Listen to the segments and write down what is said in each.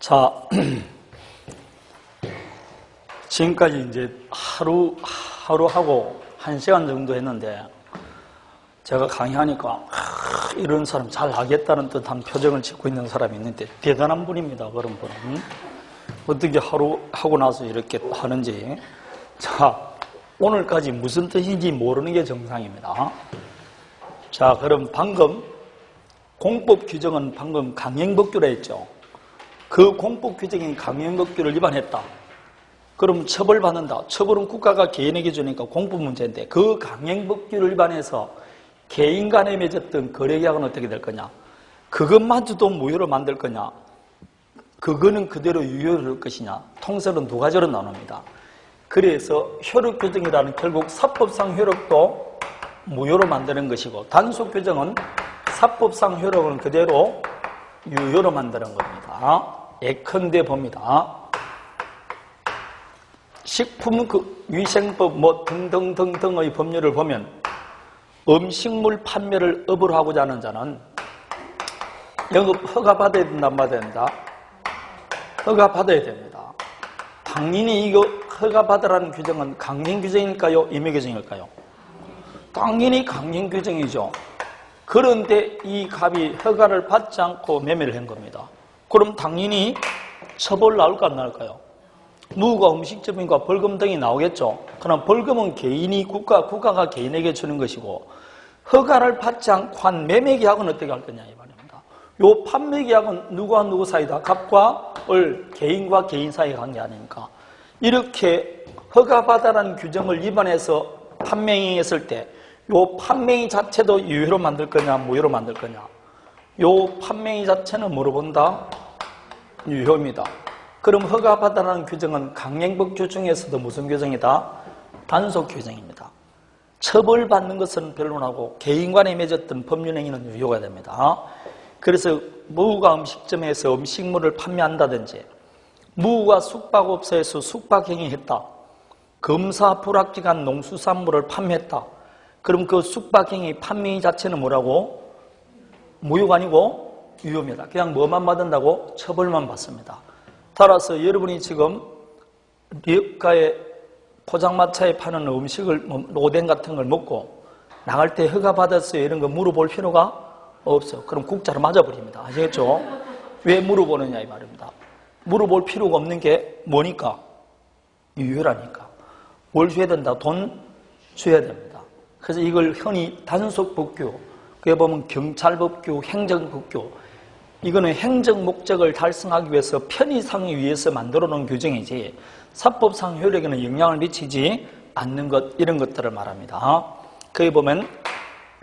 자, 지금까지 이제 하루 하고 1시간 정도 했는데, 제가 강의하니까 이런 사람 잘 하겠다는 듯한 표정을 짓고 있는 사람이 있는데 대단한 분입니다. 그런 분은 어떻게 하루 하고 나서 이렇게 하는지. 자, 오늘까지 무슨 뜻인지 모르는 게 정상입니다. 자, 그럼 방금 공법 규정은 방금 강행법규라 했죠. 그 공법 규정인 강행법규를 위반했다. 그럼 처벌받는다. 처벌은 국가가 개인에게 주니까 공법 문제인데, 그 강행법규를 위반해서 개인 간에 맺었던 거래계약은 어떻게 될 거냐? 그것마저도 무효로 만들 거냐? 그거는 그대로 유효로 될 것이냐? 통설은 두 가지로 나눕니다. 그래서 효력 규정이라는 결국 사법상 효력도 무효로 만드는 것이고, 단속 규정은 사법상 효력은 그대로 유효로 만드는 겁니다. 예컨대 봅니다. 식품위생법 등등등등의 법률을 보면 음식물 판매를 업으로 하고자 하는 자는 영업 허가 받아야 된다, 안 받아야 된다? 허가 받아야 됩니다. 당연히 이거 허가 받으라는 규정은 강행 규정일까요? 임의 규정일까요? 당연히 강행 규정이죠. 그런데 이 갑이 허가를 받지 않고 매매를 한 겁니다. 그럼 당연히 처벌 나올까 안 나올까요? 무후가 음식점인과 벌금 등이 나오겠죠. 그럼 벌금은 개인이 국가가 개인에게 주는 것이고, 허가를 받지 않고 한 매매계약은 어떻게 할 거냐 이 말입니다. 요 판매계약은 누구와 누구 사이다? 갑과 을, 개인과 개인 사이의 관계 아닙니까? 이렇게 허가받아라는 규정을 위반해서 판매했을 때 요 판매인 자체도 유효로 만들 거냐 무효로 만들 거냐? 요 판매인 자체는 뭐로 본다? 유효입니다. 그럼 허가받아라는 규정은 강행법규 중에서도 무슨 규정이다? 단속 규정입니다. 처벌받는 것은 변론하고 개인 간에 맺었던 법률행위는 유효가 됩니다. 그래서 무후가 음식점에서 음식물을 판매한다든지, 무후가 숙박업소에서 숙박행위했다, 검사 불합격한 농수산물을 판매했다, 그럼 그 숙박행위 판매 자체는 뭐라고? 무효가 아니고 유효입니다. 그냥 뭐만 받는다고? 처벌만 받습니다. 따라서 여러분이 지금 리업가에 포장마차에 파는 음식을 오뎅 같은 걸 먹고 나갈 때 허가 받았어요 이런 거 물어볼 필요가 없어요. 그럼 국자로 맞아버립니다. 아시겠죠? 왜 물어보느냐 이 말입니다. 물어볼 필요가 없는 게 뭐니까? 유효라니까. 뭘 줘야 된다? 돈 줘야 됩니다. 그래서 이걸 흔히 단속법규, 그게 보면 경찰법규, 행정법규, 이거는 행정 목적을 달성하기 위해서 편의상을 위해서 만들어 놓은 규정이지 사법상 효력에는 영향을 미치지 않는 것, 이런 것들을 말합니다. 거기 보면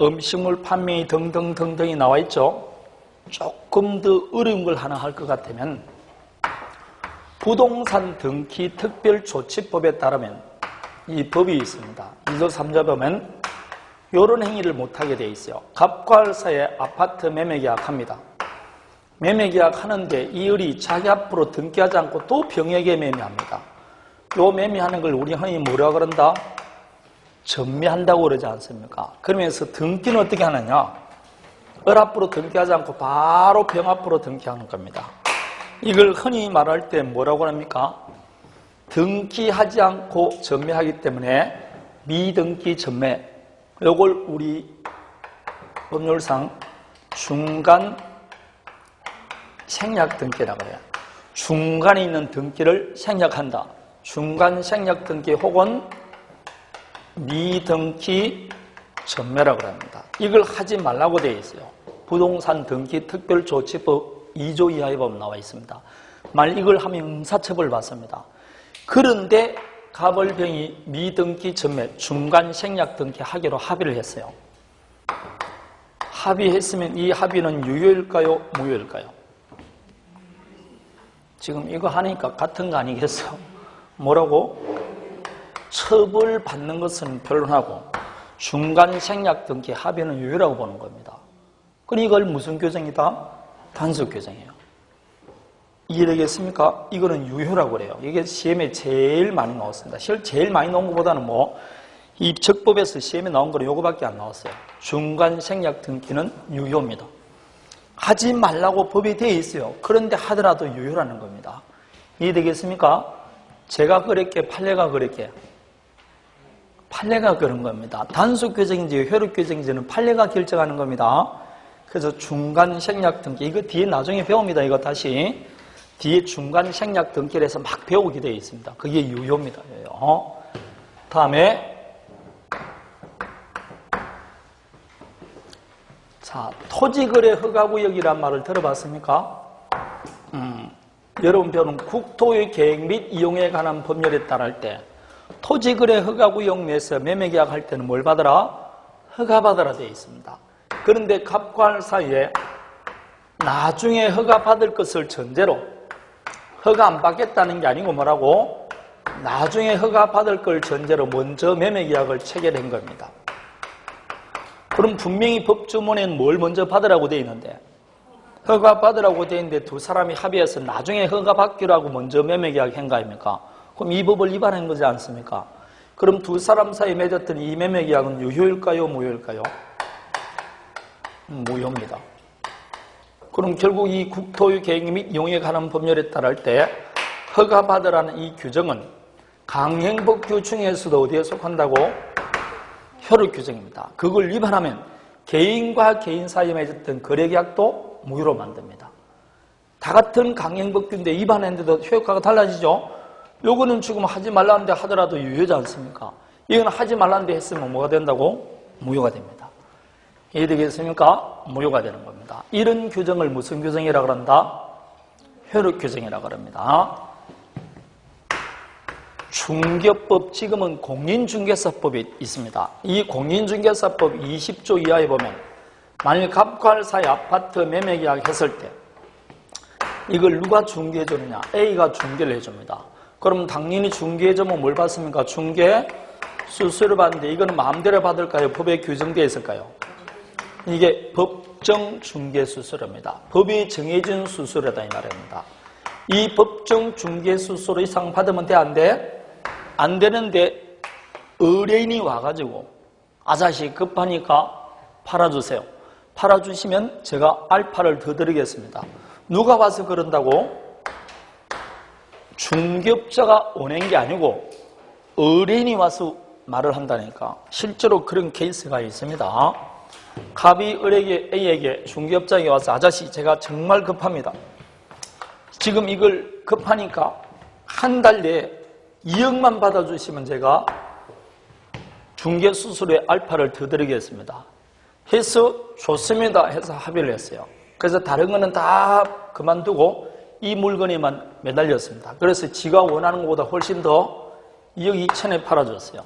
음식물 판매 등등등등이 나와 있죠. 조금 더 어려운 걸 하나 할 것 같으면 부동산 등기 특별조치법에 따르면 이 법이 있습니다. 2조 3조 보면 이런 행위를 못하게 돼 있어요. 갑과 을 사이에 아파트 매매계약합니다. 매매계약 하는데 이 을이 자기 앞으로 등기하지 않고 또 병에게 매매합니다. 요 매매하는 걸 우리 흔히 뭐라 그런다? 전매한다고 그러지 않습니까? 그러면서 등기는 어떻게 하느냐? 을 앞으로 등기하지 않고 바로 병 앞으로 등기하는 겁니다. 이걸 흔히 말할 때 뭐라고 합니까? 등기하지 않고 전매하기 때문에 미등기 전매. 요걸 우리 법률상 중간 생략 등기라고 해요. 중간에 있는 등기를 생략한다. 중간 생략 등기 혹은 미등기 전매라고 합니다. 이걸 하지 말라고 되어 있어요. 부동산 등기 특별조치법 2조 이하의 법 나와 있습니다. 만약 이걸 하면 형사처벌 받습니다. 그런데 갑을병이 미등기 전매, 중간 생략 등기 하기로 합의를 했어요. 합의했으면 이 합의는 유효일까요? 무효일까요? 지금 이거 하니까 같은 거 아니겠어? 뭐라고? 처벌받는 것은 변론하고 중간 생략 등기 합의는 유효라고 보는 겁니다. 그럼 이걸 무슨 규정이다? 단속 규정이에요. 이해되겠습니까? 이거는 유효라고 그래요. 이게 시험에 제일 많이 나왔습니다. 제일 많이 나온 것보다는 이 적법에서 시험에 나온 거는 요거밖에 안 나왔어요. 중간 생략 등기는 유효입니다. 하지 말라고 법이 되어 있어요. 그런데 하더라도 유효라는 겁니다. 이해되겠습니까? 제가 그랬게, 판례가 그랬게. 판례가 그런 겁니다. 단속 규정인지 효력 규정인지는 판례가 결정하는 겁니다. 그래서 중간 생략 등기, 이거 뒤에 나중에 배웁니다. 이거 다시 뒤에 중간 생략 등기에서 막 배우게 되어 있습니다. 그게 유효입니다. 다음에 자, 토지거래 허가구역이란 말을 들어봤습니까? 여러분 배우는 국토의 계획 및 이용에 관한 법률에 따를 때 토지거래 허가구역 내에서 매매계약할 때는 뭘 받으라? 허가받으라 되어 있습니다. 그런데 갑과 할 사이에 나중에 허가받을 것을 전제로 허가 안 받겠다는 게 아니고 뭐라고? 나중에 허가받을 걸 전제로 먼저 매매계약을 체결한 겁니다. 그럼 분명히 법조문에는 뭘 먼저 받으라고 되어 있는데 허가 받으라고 되어 있는데 두 사람이 합의해서 나중에 허가 받기로 하고 먼저 매매계약 한 거 아닙니까? 그럼 이 법을 위반한 거지 않습니까? 그럼 두 사람 사이 맺었던 이 매매계약은 유효일까요? 무효일까요? 무효입니다. 그럼 결국 이 국토의 계획 및 이용에 관한 법률에 따를 때 허가 받으라는 이 규정은 강행법규 중에서도 어디에 속한다고? 효력 규정입니다. 그걸 위반하면 개인과 개인 사이에 맺었던 거래계약도 무효로 만듭니다. 다 같은 강행법규인데 위반했는데도 효과가 달라지죠? 요거는 지금 하지 말라는데 하더라도 유효지 않습니까? 이건 하지 말라는데 했으면 뭐가 된다고? 무효가 됩니다. 이해되겠습니까? 무효가 되는 겁니다. 이런 규정을 무슨 규정이라고 그런다? 효력 규정이라고 합니다. 중개법, 지금은 공인중개사법이 있습니다. 이 공인중개사법 20조 이하에 보면 만일 갑과 할 사이 아파트 매매계약 했을 때 이걸 누가 중개해 주느냐? A가 중개를 해줍니다. 그럼 당연히 중개해주면 뭘 받습니까? 중개 수수료를 받는데 이거는 마음대로 받을까요? 법에 규정되어 있을까요? 이게 법정 중개 수수료입니다. 법이 정해준 수수료다 이 말입니다. 이 법정 중개 수수료 이상 받으면 돼? 안 돼? 안 되는데 의뢰인이 와가지고 아저씨 급하니까 팔아주세요. 팔아주시면 제가 알파를 더 드리겠습니다. 누가 와서 그런다고? 중개업자가 오는 게 아니고 의뢰인이 와서 말을 한다니까. 실제로 그런 케이스가 있습니다. 갑이 을에게 A에게 중개업자에게 와서 아저씨 제가 정말 급합니다. 지금 이걸 급하니까 한 달 내에 2억만 받아주시면 제가 중개수수료의 알파를 더 드리겠습니다. 해서 좋습니다 해서 합의를 했어요. 그래서 다른 거는 다 그만두고 이 물건에만 매달렸습니다. 그래서 지가 원하는 것보다 훨씬 더 2억 2천에 팔아줬어요.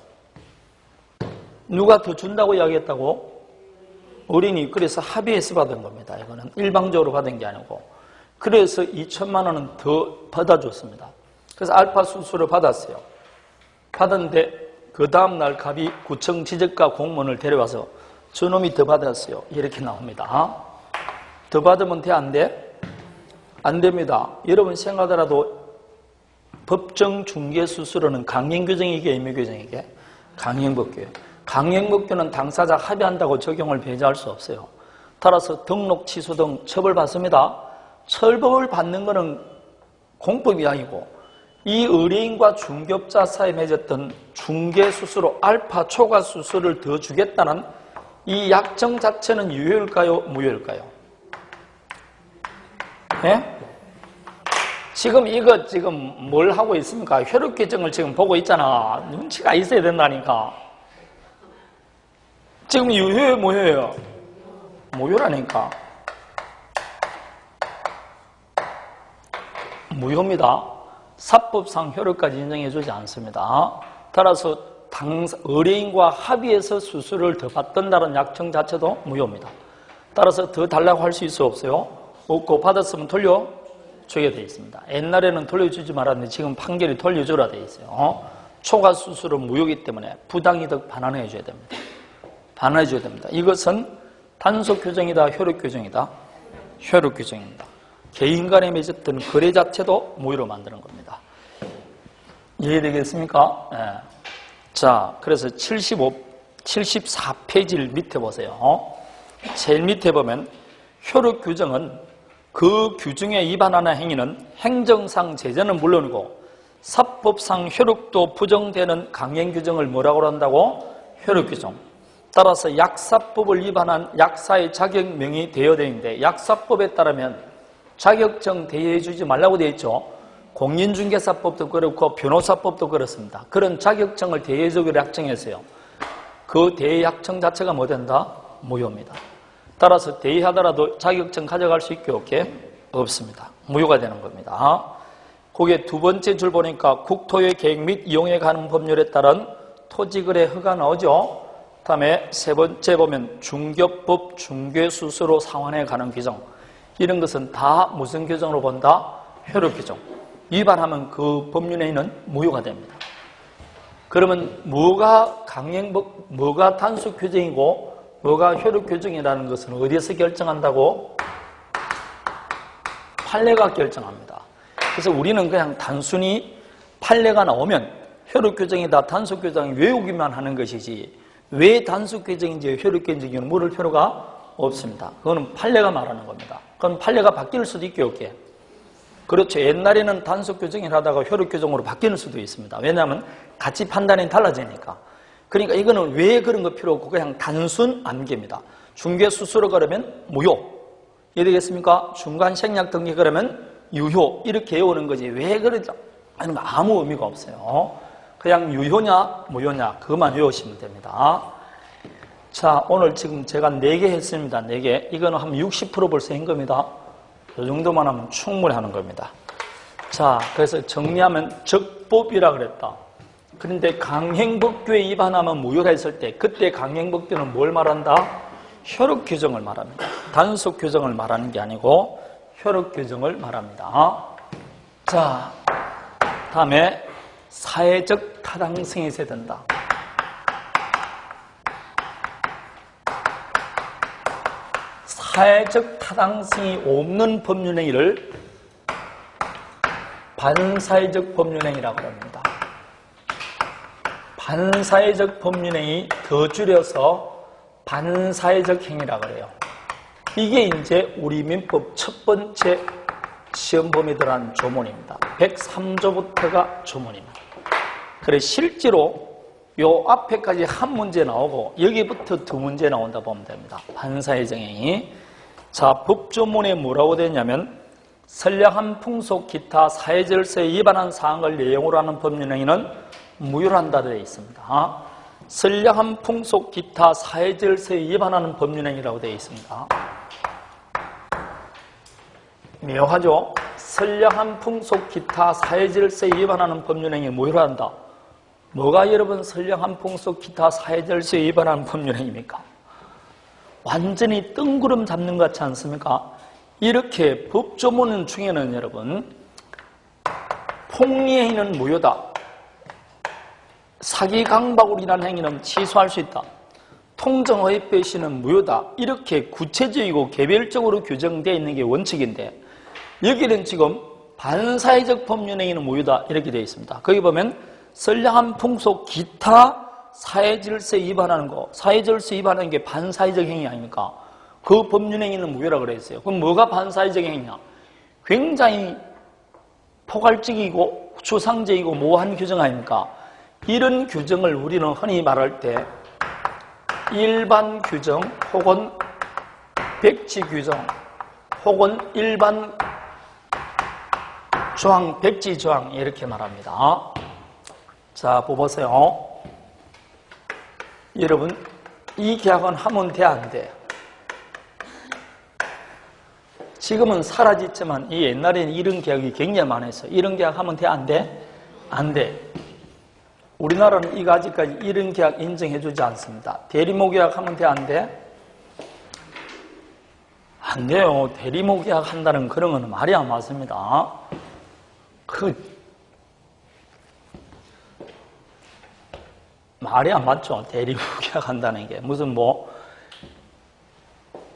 누가 더 준다고 이야기했다고? 어린이. 그래서 합의해서 받은 겁니다. 이거는 일방적으로 받은 게 아니고. 그래서 2천만 원은 더 받아줬습니다. 그래서 알파 수수료 받았어요. 받았는데 그 다음날 갑이 구청 지적과 공무원을 데려와서 저놈이 더 받았어요. 이렇게 나옵니다. 더 받으면 돼? 안 돼? 안 됩니다. 여러분 생각하더라도 법정 중개 수수료는 강행규정이게 임의규정이게? 강행법규예요. 강행법규는 당사자 합의한다고 적용을 배제할 수 없어요. 따라서 등록 취소 등 처벌받습니다. 처벌을 받는 것은 공법이 아니고 이 의뢰인과 중개업자 사이에 맺었던 중개 수수료 알파 초과 수수료를 더 주겠다는 이 약정 자체는 유효일까요? 무효일까요? 네? 지금 이거 지금 뭘 하고 있습니까? 효력 규정을 지금 보고 있잖아. 눈치가 있어야 된다니까. 지금 유효예요, 무효예요? 무효라니까. 무효입니다. 사법상 효력까지 인정해주지 않습니다. 따라서 의뢰인과 합의해서 수수료를 더 받던다는 약정 자체도 무효입니다. 따라서 더 달라고 할 수 있어 없어요? 없고 받았으면 돌려주게 되어 있습니다. 옛날에는 돌려주지 말았는데 지금 판결이 돌려주라 되어 있어요. 초과 수수료 무효이기 때문에 부당이득 반환해 줘야 됩니다. 반환해 줘야 됩니다. 이것은 단속 규정이다, 효력 규정이다? 효력 규정입니다. 개인 간에 맺었던 거래 자체도 무효로 만드는 겁니다. 이해되겠습니까? 네. 자, 그래서 74페이지를 밑에 보세요. 제일 밑에 보면 효력 규정은 그 규정에 위반하는 행위는 행정상 제재는 물론이고 사법상 효력도 부정되는 강행 규정을 뭐라고 한다고? 효력 규정. 따라서 약사법을 위반한 약사의 자격명이 대여되어 있는데 약사법에 따르면 자격증 대여해 주지 말라고 되어 있죠. 공인중개사법도 그렇고 변호사법도 그렇습니다. 그런 자격증을 대여해 주기로 약정했어요. 그 대여 약정 자체가 뭐 된다? 무효입니다. 따라서 대여하더라도 자격증 가져갈 수 있게 없게? 없습니다. 무효가 되는 겁니다. 거기에 두 번째 줄 보니까 국토의 계획 및 이용에 관한 법률에 따른 토지거래 허가 나오죠. 다음에 세 번째 보면 중개법 중개수수로 상환에 관한 규정. 이런 것은 다 무슨 규정으로 본다? 효력 규정. 위반하면 그 법률에는 무효가 됩니다. 그러면 뭐가 뭐가 단수 규정이고 뭐가 효력 규정이라는 것은 어디에서 결정한다고? 판례가 결정합니다. 그래서 우리는 그냥 단순히 판례가 나오면 효력 규정이다, 단수 규정이 외우기만 하는 것이지 왜 단수 규정인지 효력 규정인지 물을 필요가 없습니다. 그거는 판례가 말하는 겁니다. 그럼 판례가 바뀔 수도 있게 없게. 그렇죠. 옛날에는 단수 규정이라다가 효력 규정으로 바뀌는 수도 있습니다. 왜냐하면 가치 판단이 달라지니까. 그러니까 이거는 왜 그런 거 필요 없고 그냥 단순 암기입니다. 중개 수수료 그러면 무효. 이해되겠습니까? 중간 생략 등기 그러면 유효. 이렇게 외우는 거지. 왜 그러죠? 아니면 아무 의미가 없어요. 그냥 유효냐 무효냐 그것만 외우시면 됩니다. 자, 오늘 지금 제가 4개 했습니다. 4개. 이거는 한 60% 벌써 한 겁니다. 이 정도만 하면 충분히 하는 겁니다. 자, 그래서 정리하면 적법이라 그랬다. 그런데 강행법규에 위반하면 무효라 했을 때 그때 강행법규는 뭘 말한다? 효력 규정을 말합니다. 단속 규정을 말하는 게 아니고 효력 규정을 말합니다. 자, 다음에 사회적 타당성이 있어야 된다. 사회적 타당성이 없는 법률행위를 반사회적 법률행위라고 합니다. 반사회적 법률행위 더 줄여서 반사회적 행위라고 해요. 이게 이제 우리 민법 첫 번째 시험 범위 들어간 조문입니다. 103조부터가 조문입니다. 그래 실제로 요 앞에까지 한 문제 나오고 여기부터 2문제 나온다 보면 됩니다. 반사회적 행위. 자, 법조문에 뭐라고 되냐면 선량한 풍속 기타 사회질서에 위반한 사항을 내용으로 하는 법률행위는 무효한다 되어 있습니다. 선량한 풍속 기타 사회질서에 위반하는 법률행위라고 되어 있습니다. 묘하죠? 선량한 풍속 기타 사회질서에 위반하는 법률행위 무효한다. 뭐가 여러분 선량한 풍속 기타 사회질서에 위반하는 법률행위입니까? 완전히 뜬구름 잡는 것 같지 않습니까? 이렇게 법조문 중에는 여러분 폭리행위는 무효다. 사기 강박으로 인한 행위는 취소할 수 있다. 통정허위 배신은 무효다. 이렇게 구체적이고 개별적으로 규정되어 있는 게 원칙인데 여기는 지금 반사회적 법률행위는 무효다 이렇게 되어 있습니다. 거기 보면 선량한 풍속 기타 사회질서에 위반하는 거, 사회질서에 위반하는 게 반사회적 행위 아닙니까? 그 법률행위는 무효라고 그랬어요. 그럼 뭐가 반사회적 행위냐? 굉장히 포괄적이고 추상적이고 모호한 규정 아닙니까? 이런 규정을 우리는 흔히 말할 때 일반 규정 혹은 백지 규정 혹은 일반 조항, 백지 조항 이렇게 말합니다. 자, 보세요. 여러분, 이 계약은 하면 돼, 안 돼? 지금은 사라졌지만 이 옛날에는 이런 계약이 굉장히 많았어요. 이런 계약 하면 돼, 안 돼? 안 돼. 우리나라는 이거 아직까지 이런 계약 인정해주지 않습니다. 대리모 계약 하면 돼, 안 돼? 안 돼요. 대리모 계약 한다는 그런 건 말이 안 맞습니다. 말이 안 맞죠. 대리모 계약 한다는 게. 무슨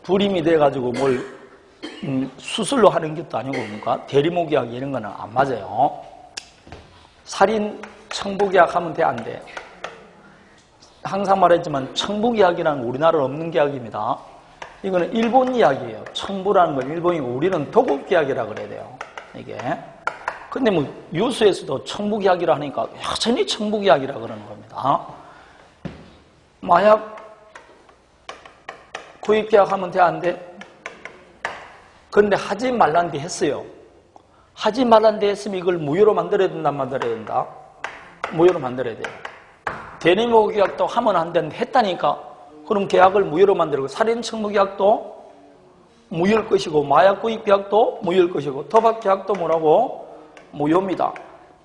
불임이 돼가지고 뭘 수술로 하는 것도 아니고 뭡니까? 대리모 계약 이런 거는 안 맞아요. 살인 청부 계약 하면 돼, 안 돼? 항상 말했지만 청부 계약이란 우리나라는 없는 계약입니다. 이거는 일본 이야기예요. 청부라는 건 일본이고 우리는 도국 이야기라 그래야 돼요. 이게. 근데 뭐 유수에서도 청북 이야기를 하니까 여전히 청북 이야기라 그러는 겁니다. 마약 구입 계약하면 돼, 안 돼? 그런데 하지 말란 데 했어요. 하지 말란 데 했으면 이걸 무효로 만들어야 된다, 만들어야 된다? 무효로 만들어야 돼요. 대리모 계약도 하면 안 되는데 했다니까. 그럼 계약을 무효로 만들고 살인 청부 계약도 무효일 것이고 마약 구입 계약도 무효일 것이고 도박 계약도 뭐라고? 무효입니다.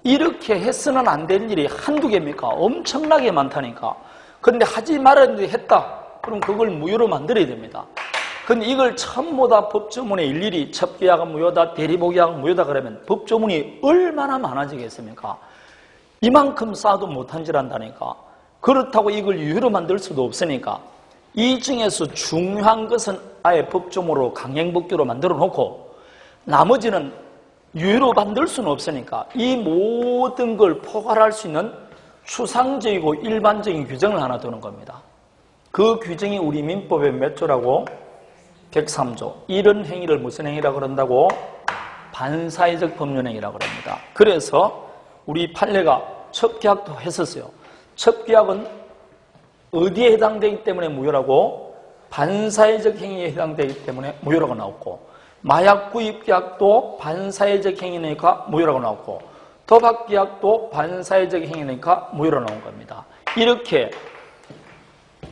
이렇게 해서는 안 될 일이 한두 개입니까? 엄청나게 많다니까. 그런데 하지 말았는데 했다. 그럼 그걸 무효로 만들어야 됩니다. 근데 이걸 전부 다 법조문에 일일이 첩계약은 무효다, 대리보계약은 무효다 그러면 법조문이 얼마나 많아지겠습니까? 이만큼 쌓아도 못한 짓 한다니까. 그렇다고 이걸 유효로 만들 수도 없으니까 이 중에서 중요한 것은 아예 법조문으로 강행법규로 만들어 놓고 나머지는 유효로 만들 수는 없으니까 이 모든 걸 포괄할 수 있는 추상적이고 일반적인 규정을 하나 두는 겁니다. 그 규정이 우리 민법의 몇 조라고? 103조. 이런 행위를 무슨 행위라고 그런다고? 반사회적 법률행위라고 그럽니다. 그래서 우리 판례가 첩계약도 했었어요. 첩계약은 어디에 해당되기 때문에 무효라고? 반사회적 행위에 해당되기 때문에 무효라고 나왔고 마약 구입 계약도 반사회적 행위니까 무효라고 나왔고 도박 계약도 반사회적 행위니까 무효로 나온 겁니다. 이렇게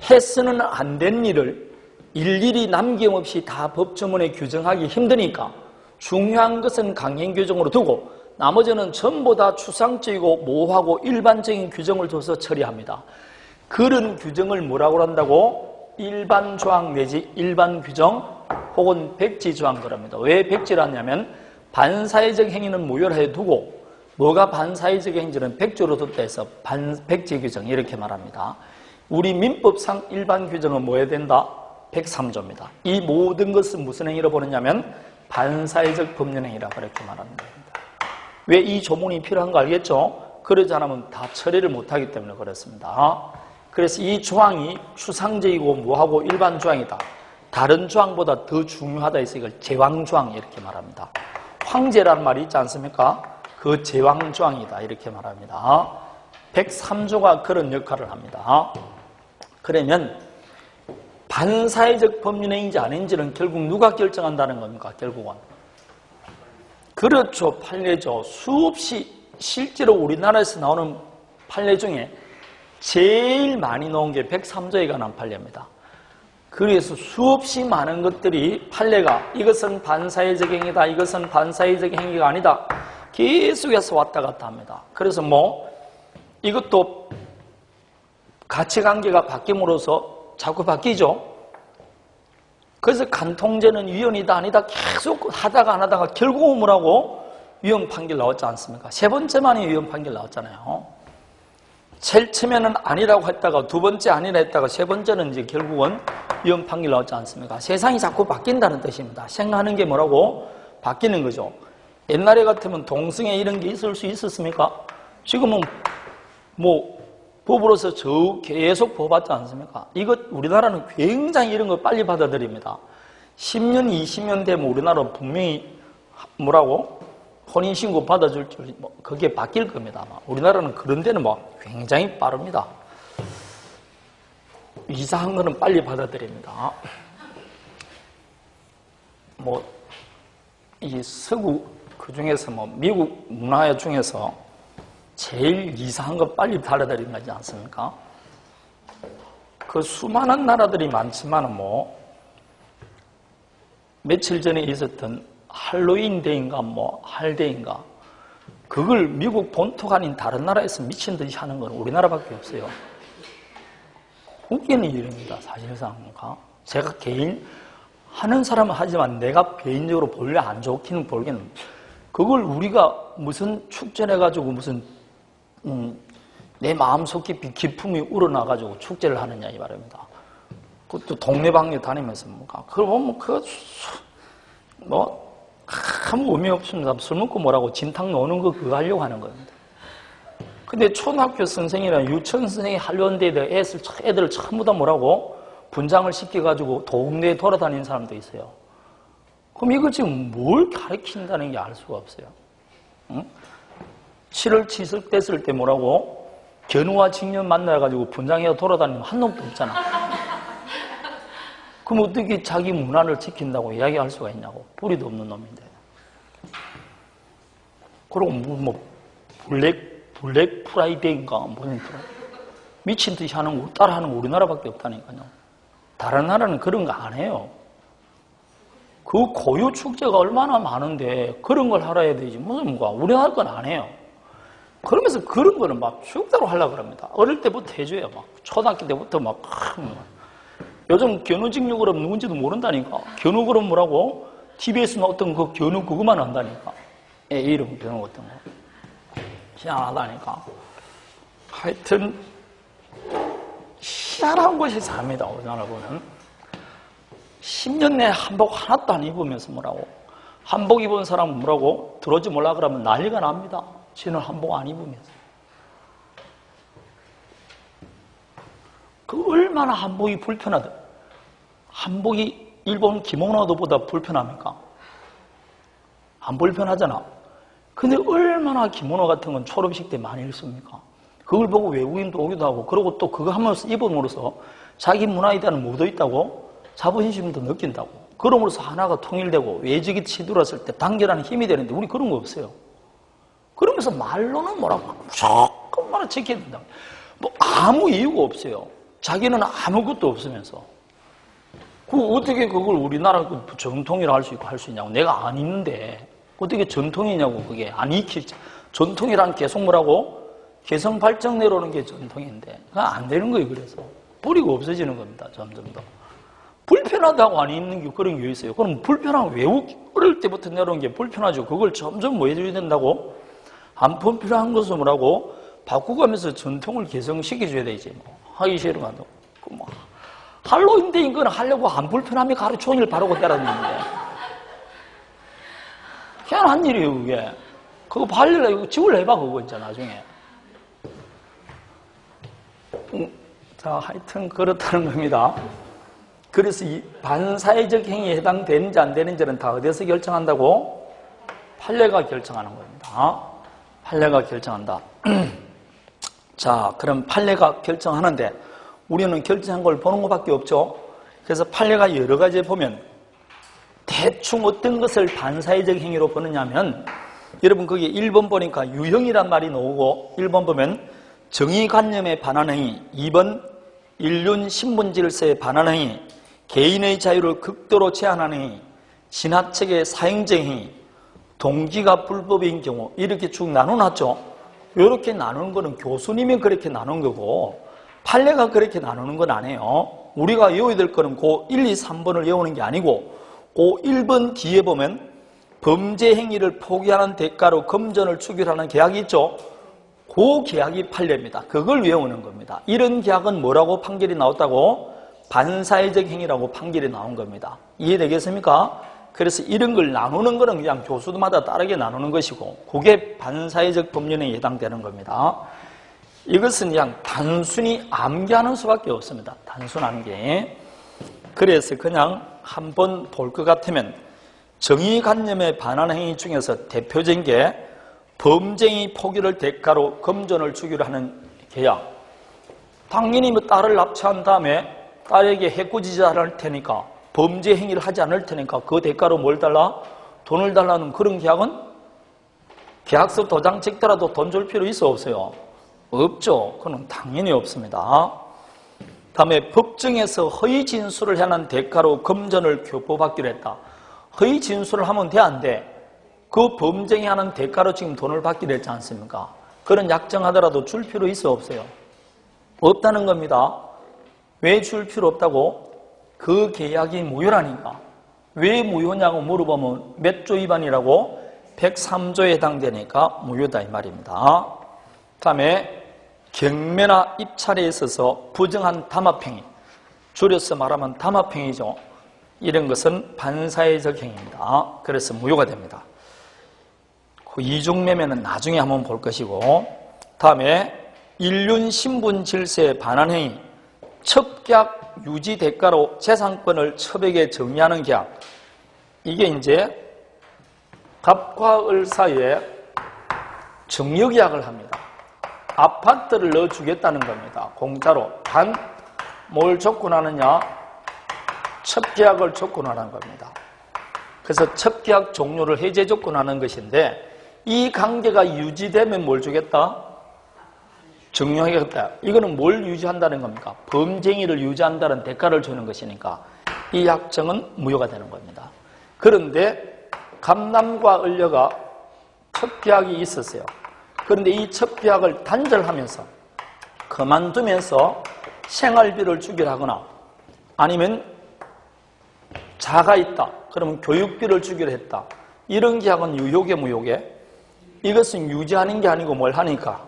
해서는 안 된 일을 일일이 남김없이 다 법조문에 규정하기 힘드니까 중요한 것은 강행 규정으로 두고 나머지는 전부 다 추상적이고 모호하고 일반적인 규정을 둬서 처리합니다. 그런 규정을 뭐라고 한다고? 일반 조항 내지 일반 규정 혹은 백지 조항 그럽니다. 왜 백지를 하냐면 반사회적 행위는 무효로 해두고 뭐가 반사회적 행위는 백조로 뒀다 해서 백지 규정 이렇게 말합니다. 우리 민법상 일반 규정은 뭐 해야 된다? 103조입니다. 이 모든 것은 무슨 행위로 보느냐면 반사회적 법률행위라 그렇게 말하는 겁니다. 왜 이 조문이 필요한 거 알겠죠? 그러지 않으면 다 처리를 못하기 때문에 그렇습니다. 그래서 이 조항이 추상적이고 뭐하고 일반 조항이다. 다른 조항보다 더 중요하다 해서 이걸 제왕조항 이렇게 말합니다. 황제라는 말이 있지 않습니까? 그 제왕조항이다 이렇게 말합니다. 103조가 그런 역할을 합니다. 그러면 반사회적 법률행위인지 아닌지는 결국 누가 결정한다는 겁니까? 결국은. 그렇죠. 판례죠. 수없이 실제로 우리나라에서 나오는 판례 중에 제일 많이 나온 게 103조에 관한 판례입니다. 그래서 수없이 많은 것들이 판례가 이것은 반사회적 행위다, 이것은 반사회적 행위가 아니다 계속해서 왔다 갔다 합니다. 그래서 뭐 이것도 가치관계가 바뀜으로써 자꾸 바뀌죠. 그래서 간통죄는 위헌이다 아니다 계속 하다가 안 하다가 결국은 뭐라고? 위헌 판결 나왔지 않습니까? 세 번째만이 위헌 판결 나왔잖아요. 제일 처음에는 아니라고 했다가 두 번째 아니라 했다가 세 번째는 이제 결국은 위헌 판결 나왔지 않습니까? 세상이 자꾸 바뀐다는 뜻입니다. 생각하는 게 뭐라고? 바뀌는 거죠. 옛날에 같으면 동성애 이런 게 있을 수 있었습니까? 지금은 뭐 법으로서 계속 법받지 않습니까? 이것 우리나라는 굉장히 이런 거 빨리 받아들입니다. 10년, 20년 되면 우리나라는 분명히 뭐라고? 혼인신고 받아줄 줄, 그게 바뀔 겁니다. 아마. 우리나라는 그런 데는 굉장히 빠릅니다. 이상한 거는 빨리 받아들입니다. 이 서구 그 중에서 미국 문화 중에서 제일 이상한 거 빨리 받아들이는 거지 않습니까? 그 수많은 나라들이 많지만 며칠 전에 있었던 할로윈 데이인가 할데이인가 그걸 미국 본토가 아닌 다른 나라에서 미친 듯이 하는 건 우리나라밖에 없어요. 웃기는 일입니다. 사실상. 제가 개인 하는 사람은 하지만 내가 개인적으로 본래 안 좋기는 모르겠는 그걸 우리가 무슨 축제해가지고 무슨 내 마음속 깊이 기품이 우러나가지고 축제를 하느냐 이 말입니다. 그것도 동네방네 다니면서 그걸 보면 아무 의미 없습니다. 술 먹고 뭐라고 진탕 노는 거 그거 하려고 하는 겁니다. 근데 초등학교 선생이나 유치원 선생이 하려는데 애들을 전부 다 뭐라고? 분장을 시켜가지고 동네에 돌아다니는 사람도 있어요. 그럼 이거 지금 뭘 가르친다는 게 알 수가 없어요. 응? 7월 치석됐을 때 뭐라고? 견우와 직년 만나가지고 분장해서 돌아다니는 한 놈도 없잖아. 그럼 어떻게 자기 문화를 지킨다고 이야기할 수가 있냐고. 뿌리도 없는 놈인데. 그리고 블랙 프라이데이인가 무슨 미친 듯이 따라하는 거 우리나라밖에 없다니까요. 다른 나라는 그런 거 안 해요. 그 고유 축제가 얼마나 많은데 그런 걸 하라 해야 되지. 무슨 거 우리나라 건 안 해요. 그러면서 그런 거는 막 축제로 하려고 합니다. 어릴 때부터 해줘요. 막 초등학교 때부터 막 요즘 견우직류 그룹 누군지도 모른다니까. 견우 그룹 뭐라고? TBS는 어떤 그 견우 그거만 한다니까. 애 이름 견우 어떤 거. 희한하다니까. 하여튼 희한한 곳이 삽니다. 우리나라 보면 10년 내에 한복 하나도 안 입으면서 뭐라고? 한복 입은 사람은 뭐라고? 들어오지 몰라 그러면 난리가 납니다. 지는 한복 안 입으면서. 그 얼마나 한복이 불편하다. 한복이 일본 기모노도보다 불편합니까? 안 불편하잖아. 근데 얼마나 기모노 같은 건 졸업식 때 많이 입습니까? 그걸 보고 외국인도 오기도 하고, 그리고 또 그거 하면서 입음으로써 자기 문화에 대한 무도 있다고 자부심도 느낀다고. 그럼으로써 하나가 통일되고 외적이 치들었을 때 단결하는 힘이 되는데 우리 그런 거 없어요. 그러면서 말로는 뭐라고 무조건 지켜야 된다. 뭐 아무 이유가 없어요. 자기는 아무것도 없으면서. 어떻게 그걸 우리나라 전통이라 할 수 있고 할 수 있냐고. 내가 안 있는데 어떻게 전통이냐고. 그게 안 익히지. 전통이란 계속 뭐라고? 개성 발전 내려오는 게 전통인데 그거 안 되는 거예요. 그래서 뿌리가 없어지는 겁니다. 점점 더. 불편하다고 안 있는 게 그런 게 있어요. 그럼 불편한 어릴 때부터 내려온 게 불편하죠. 그걸 점점 뭐 해줘야 된다고? 안 불편한 것을 뭐라고? 바꾸가면서 전통을 개성시켜줘야 되지. 뭐. 하기 싫으면 뭐. 할로윈데이 건 하려고 안 불편함이 하루 종일 바르고 때렸는데. 희한한 일이에요, 그게. 그거 발리라 이거 지울 해봐, 그거 진짜 나중에. 자, 하여튼 그렇다는 겁니다. 그래서 이 반사회적 행위에 해당되는지 안 되는지는 다 어디서 결정한다고? 판례가 결정하는 겁니다. 판례가 결정한다. 자, 그럼 판례가 결정하는데 우리는 결정한 걸 보는 것밖에 없죠. 그래서 판례가 여러 가지 보면 대충 어떤 것을 반사회적 행위로 보느냐면 여러분 거기에 1번 보니까 유형이란 말이 나오고 1번 보면 정의관념에 반한 행위, 2번 인륜 신분질서에 반한 행위, 개인의 자유를 극도로 제한하는 행위, 지나치게 사행적 행위, 동기가 불법인 경우 이렇게 쭉 나눠놨죠. 이렇게 나누는 거는 교수님이 그렇게 나눈 거고 판례가 그렇게 나누는 건 아니에요. 우리가 외워야 될 거는 그 1, 2, 3번을 외우는 게 아니고 그 1번 뒤에 보면 범죄 행위를 포기하는 대가로 금전을 추결하는 계약이 있죠. 그 계약이 판례입니다. 그걸 외우는 겁니다. 이런 계약은 뭐라고 판결이 나왔다고? 반사회적 행위라고 판결이 나온 겁니다. 이해되겠습니까? 그래서 이런 걸 나누는 거는 그냥 교수마다 다르게 나누는 것이고 그게 반사회적 법률에 해당되는 겁니다. 이것은 그냥 단순히 암기하는 수밖에 없습니다. 단순 암기. 그래서 그냥 한번 볼 것 같으면 정의관념에 반하는 행위 중에서 대표적인 게 범죄의 포기를 대가로 금전을 주기로 하는 계약. 당연히 뭐 딸을 납치한 다음에 딸에게 해코지지 않을 테니까 범죄 행위를 하지 않을 테니까 그 대가로 뭘 달라? 돈을 달라는 그런 계약은 계약서 도장 찍더라도 돈 줄 필요 있어 없어요? 없죠. 그건 당연히 없습니다. 다음에 법정에서 허위 진술을 하는 대가로 금전을 교부받기로 했다. 허위 진술을 하면 돼 안 돼? 그 범죄에 하는 대가로 지금 돈을 받기로 했지 않습니까? 그런 약정하더라도 줄 필요 있어 없어요? 없다는 겁니다. 왜 줄 필요 없다고? 그 계약이 무효라니까. 왜 무효냐고 물어보면 몇 조 위반이라고? 103조에 해당되니까 무효다 이 말입니다. 다음에 경매나 입찰에 있어서 부정한 담합행위, 줄여서 말하면 담합행위죠. 이런 것은 반사회적 행위입니다. 그래서 무효가 됩니다. 그 이중매매는 나중에 한번 볼 것이고, 다음에 인륜 신분 질서에 반한 행위, 첩계약 유지 대가로 재산권을 첩에게 정리하는 계약. 이게 이제 갑과 을 사이에 정려계약을 합니다. 아파트를 넣어주겠다는 겁니다. 공짜로. 단 뭘 조건하느냐? 첩계약을 조건하는 겁니다. 그래서 첩계약 종료를 해제 조건하는 것인데 이 관계가 유지되면 뭘 주겠다? 정려하겠다. 이거는 뭘 유지한다는 겁니까? 범죄행위를 유지한다는 대가를 주는 것이니까 이 약정은 무효가 되는 겁니다. 그런데 갑남과 을녀가 첩계약이 있었어요. 그런데 이 첩계약을 단절하면서 그만두면서 생활비를 주기로 하거나 아니면 자가 있다. 그러면 교육비를 주기로 했다. 이런 계약은 유효계 무효계? 이것은 유지하는 게 아니고 뭘 하니까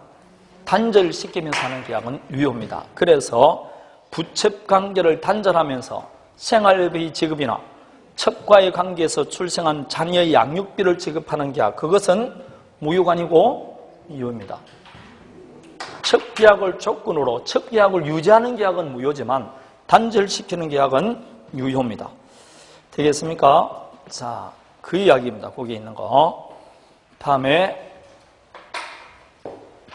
단절시키면서 하는 계약은 유효입니다. 그래서 부첩 관계를 단절하면서 생활비 지급이나 첩과의 관계에서 출생한 자녀의 양육비를 지급하는 계약, 그것은 무효가 아니고 유효입니다. 첩계약을 조건으로 첩계약을 유지하는 계약은 무효지만 단절시키는 계약은 유효입니다. 되겠습니까? 자, 그 이야기입니다. 거기 있는 거. 다음에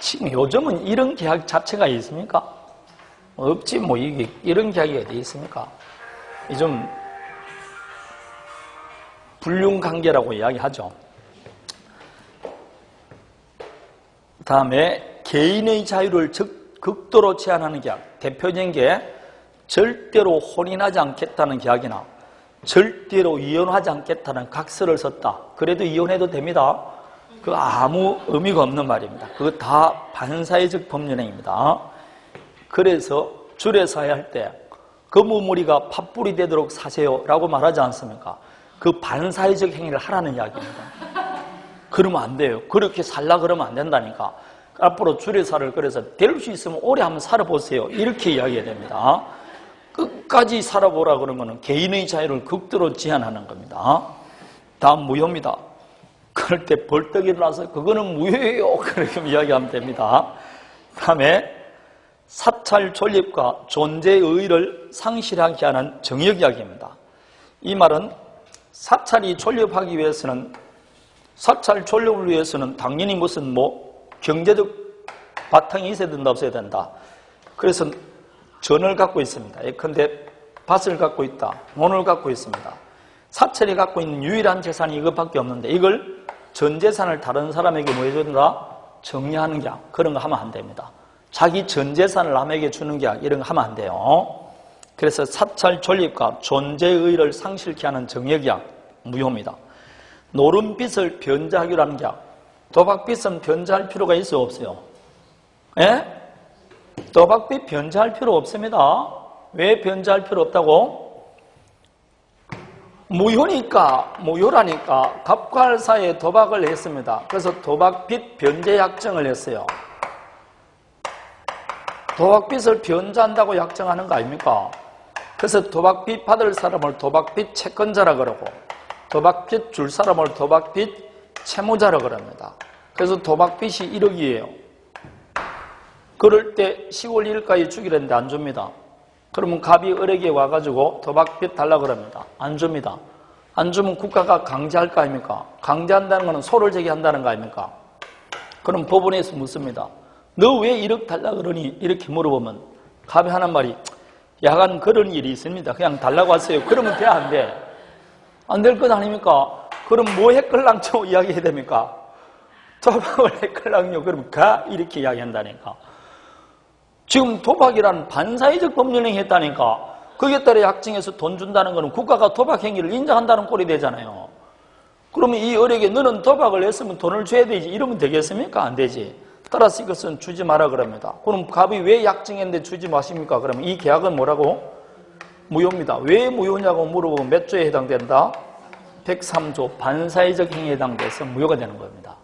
지금 요즘은 이런 계약 자체가 있습니까? 없지 뭐 이게 이런 계약이 어디 있습니까? 좀 불륜관계라고 이야기하죠. 다음에 개인의 자유를 극도로 제한하는 계약. 대표적인 게 절대로 혼인하지 않겠다는 계약이나 절대로 이혼하지 않겠다는 각서를 썼다. 그래도 이혼해도 됩니다. 그 아무 의미가 없는 말입니다. 그거 다 반사회적 법률행위입니다. 그래서 주례사회 할 때 거무무리가 팥불이 되도록 사세요 라고 말하지 않습니까? 그 반사회적 행위를 하라는 이야기입니다. 그러면 안 돼요. 그렇게 살라 그러면 안 된다니까. 앞으로 주례사를 그래서 될 수 있으면 오래 한번 살아보세요. 이렇게 이야기해야 됩니다. 끝까지 살아보라 그러면 개인의 자유를 극도로 제한하는 겁니다. 다음 무효입니다. 그럴 때 벌떡 일어나서 그거는 무효예요. 그렇게 이야기하면 됩니다. 다음에 사찰 존립과 존재의 의의를 상실하게 하는 정역 이야기입니다. 이 말은 사찰이 존립하기 위해서는 사찰 존립을 위해서는 당연히 무슨 경제적 바탕이 있어야 된다 없어야 된다. 그래서 전을 갖고 있습니다. 예컨대 밭을 갖고 있다. 논을 갖고 있습니다. 사찰이 갖고 있는 유일한 재산이 이것밖에 없는데 이걸 전 재산을 다른 사람에게 뭐 해줘야 된다? 정리하는 계약. 그런 거 하면 안 됩니다. 자기 전 재산을 남에게 주는 계약 이런 거 하면 안 돼요. 그래서 사찰 존립과 존재의 의의를 상실케 하는 정역 계약 무효입니다. 노름빚을 변제하기로 하는 계약. 도박빚은 변제할 필요가 있어요 없어요? 예? 도박빚 변제할 필요 없습니다. 왜 변제할 필요 없다고? 무효라니까 갑과 을 사이에 도박을 했습니다. 그래서 도박빚 변제 약정을 했어요. 도박빚을 변제한다고 약정하는 거 아닙니까? 그래서 도박빚 받을 사람을 도박빚 채권자라 그러고 도박빚 줄 사람을 도박빚 채무자라 그럽니다. 그래서 도박빚이 1억이에요. 그럴 때 10월 1일까지 주기로 했는데 안 줍니다. 그러면 갑이 을에게 와가지고 도박빚 달라 그럽니다. 안 줍니다. 안 주면 국가가 강제할 거 아닙니까? 강제한다는 것은 소를 제기한다는 거 아닙니까? 그럼 법원에서 묻습니다. 너 왜 1억 달라 그러니? 이렇게 물어보면 갑이 하는 말이 야간 그런 일이 있습니다. 그냥 달라고 하세요. 그러면 돼 안 돼? 안 될 것 아닙니까? 그럼 뭐 했걸랑죠 이야기해야 됩니까? 도박을 했걸랑요. 그럼 가? 이렇게 이야기한다니까. 지금 도박이라는 반사회적 법률행위 했다니까. 거기에 따라 약정해서 돈 준다는 것은 국가가 도박 행위를 인정한다는 꼴이 되잖아요. 그러면 이 을에게 너는 도박을 했으면 돈을 줘야 되지 이러면 되겠습니까? 안 되지. 따라서 이것은 주지 마라 그럽니다. 그럼 갑이 왜 약정했는데 주지 마십니까? 그러면 이 계약은 뭐라고? 무효입니다. 왜 무효냐고 물어보면 몇 조에 해당된다? 103조 반사회적 행위에 해당돼서 무효가 되는 겁니다.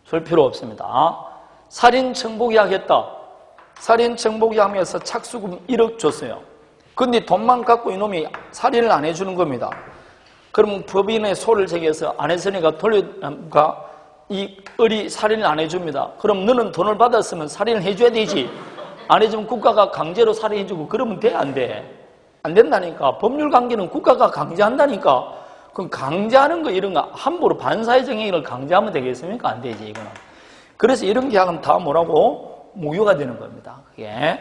줄 필요 없습니다. 살인 청부계약 했다. 살인 청부계약하면서 착수금 1억 줬어요. 근데 돈만 갖고 이놈이 살인을 안 해주는 겁니다. 그러면 법인의 소를 제기해서 안 했으니까 돌려가 이 을이 살인을 안 해줍니다. 그럼 너는 돈을 받았으면 살인을 해줘야 되지. 안 해주면 국가가 강제로 살해해주고 그러면 돼? 안 돼? 안 된다니까. 법률 관계는 국가가 강제한다니까. 그럼 강제하는 거 이런 거 함부로 반사회적 행위를 강제하면 되겠습니까? 안 되지 이거는. 그래서 이런 계약은 다 뭐라고? 무효가 되는 겁니다. 그게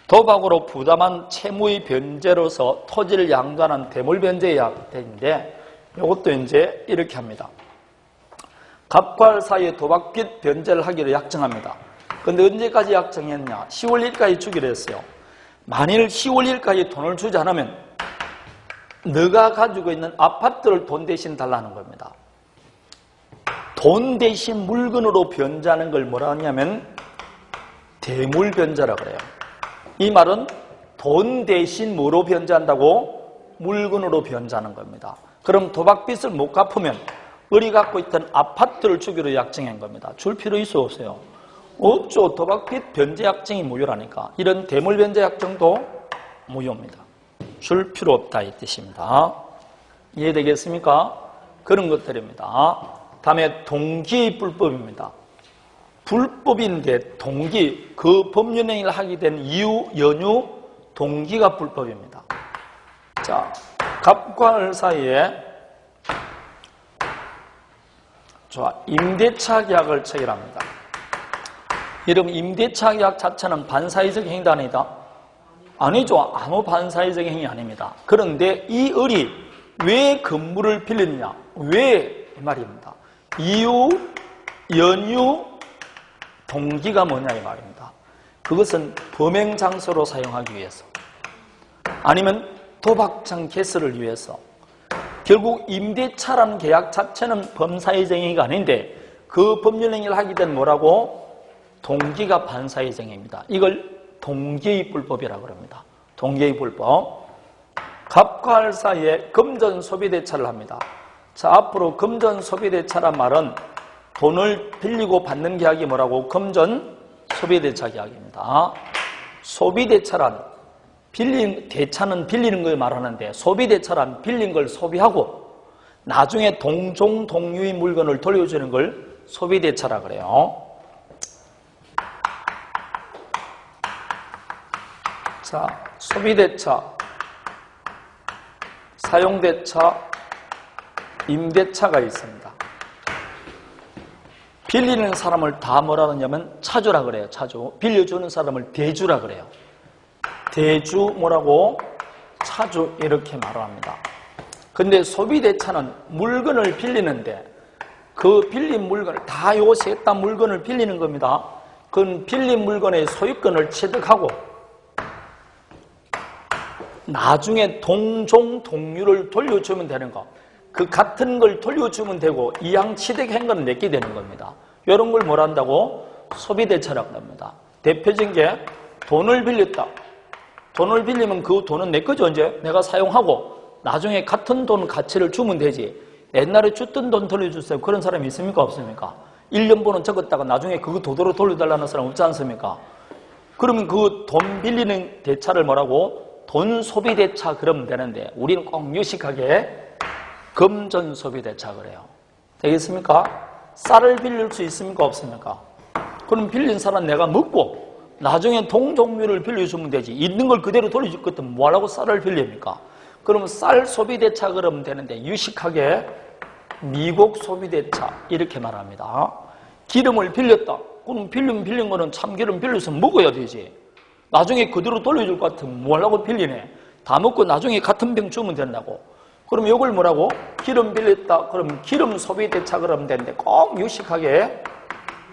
도박으로 부담한 채무의 변제로서 토지를 양도하는 대물변제약인데 이것도 이제 이렇게 합니다. 갑과 사이에 도박빚 변제를 하기로 약정합니다. 근데 언제까지 약정했냐? 10월 1일까지 주기로 했어요. 만일 10월 1일까지 돈을 주지 않으면 너가 가지고 있는 아파트를 돈 대신 달라는 겁니다. 돈 대신 물건으로 변제하는 걸 뭐라 하냐면 대물변제라고 그래요. 이 말은 돈 대신 뭐로 변제한다고? 물건으로 변제하는 겁니다. 그럼 도박빚을 못 갚으면 을이 갖고 있던 아파트를 주기로 약정한 겁니다. 줄 필요 있어 없어요? 없죠. 도박빚 변제 약정이 무효라니까. 이런 대물변제 약정도 무효입니다. 줄 필요 없다 이 뜻입니다. 이해되겠습니까? 그런 것들입니다. 다음에 동기불법입니다. 불법인데 동기, 그 법률행위를 하게 된 이유, 연유, 동기가 불법입니다. 자, 갑과 을 사이에 임대차 계약을 체결합니다. 여러분, 임대차 계약 자체는 반사회적 행위도 아니다? 아니죠. 아무 반사회적 행위 아닙니다. 그런데 이 을이 왜 건물을 빌렸냐? 왜? 이 말입니다. 이유, 연유, 동기가 뭐냐 이 말입니다. 그것은 범행 장소로 사용하기 위해서 아니면 도박장 개설을 위해서. 결국 임대차라는 계약 자체는 범사회적 행위가 아닌데 그 법률행위를 하게 된 뭐라고? 동기가 반사회적 행위입니다. 이걸 동기의 불법이라고 합니다. 동기의 불법. 갑과 을 사이에 금전 소비대차를 합니다. 자, 앞으로 금전 소비대차란 말은 돈을 빌리고 받는 계약이 뭐라고? 금전 소비대차 계약입니다. 소비대차란 대차는 빌리는 걸 말하는데 소비대차란 빌린 걸 소비하고 나중에 동종 동류의 물건을 돌려주는 걸 소비대차라 그래요. 자, 소비대차, 사용대차, 임대차가 있습니다. 빌리는 사람을 다 뭐라 그러냐면 차주라 그래요. 차주. 빌려주는 사람을 대주라 그래요. 대주 뭐라고? 차주 이렇게 말합니다. 근데 소비대차는 물건을 빌리는데 그 빌린 물건을 다 요시했다 물건을 빌리는 겁니다. 그건 빌린 물건의 소유권을 취득하고 나중에 동종 동류를 돌려주면 되는 거. 그 같은 걸 돌려주면 되고 이양 취득한 건 내게 되는 겁니다. 이런 걸 뭘 한다고? 소비대차라고 합니다. 대표적인 게 돈을 빌렸다. 돈을 빌리면 그 돈은 내 거죠. 이제 내가 사용하고 나중에 같은 돈 가치를 주면 되지. 옛날에 줬던 돈 돌려주세요. 그런 사람이 있습니까? 없습니까? 1년 번은 적었다가 나중에 그거 도도로 돌려달라는 사람 없지 않습니까? 그러면 그 돈 빌리는 대차를 뭐라고? 돈 소비대차 그러면 되는데 우리는 꼭 유식하게 금전 소비대차 그래요. 되겠습니까? 쌀을 빌릴 수 있습니까? 없습니까? 그럼 빌린 사람 내가 먹고 나중에 동종류를 빌려주면 되지. 있는 걸 그대로 돌려줄 것도 뭐하라고 쌀을 빌립니까? 그러면 쌀 소비대차 그러면 되는데 유식하게 미국 소비대차 이렇게 말합니다. 기름을 빌렸다. 그럼 빌린 거는 참기름 빌려서 먹어야 되지. 나중에 그대로 돌려줄 것 같으면 뭐하려고 빌리네. 다 먹고 나중에 같은 병 주면 된다고. 그럼 이걸 뭐라고? 기름 빌렸다. 그럼 기름 소비대차 그러면 되는데 꼭 유식하게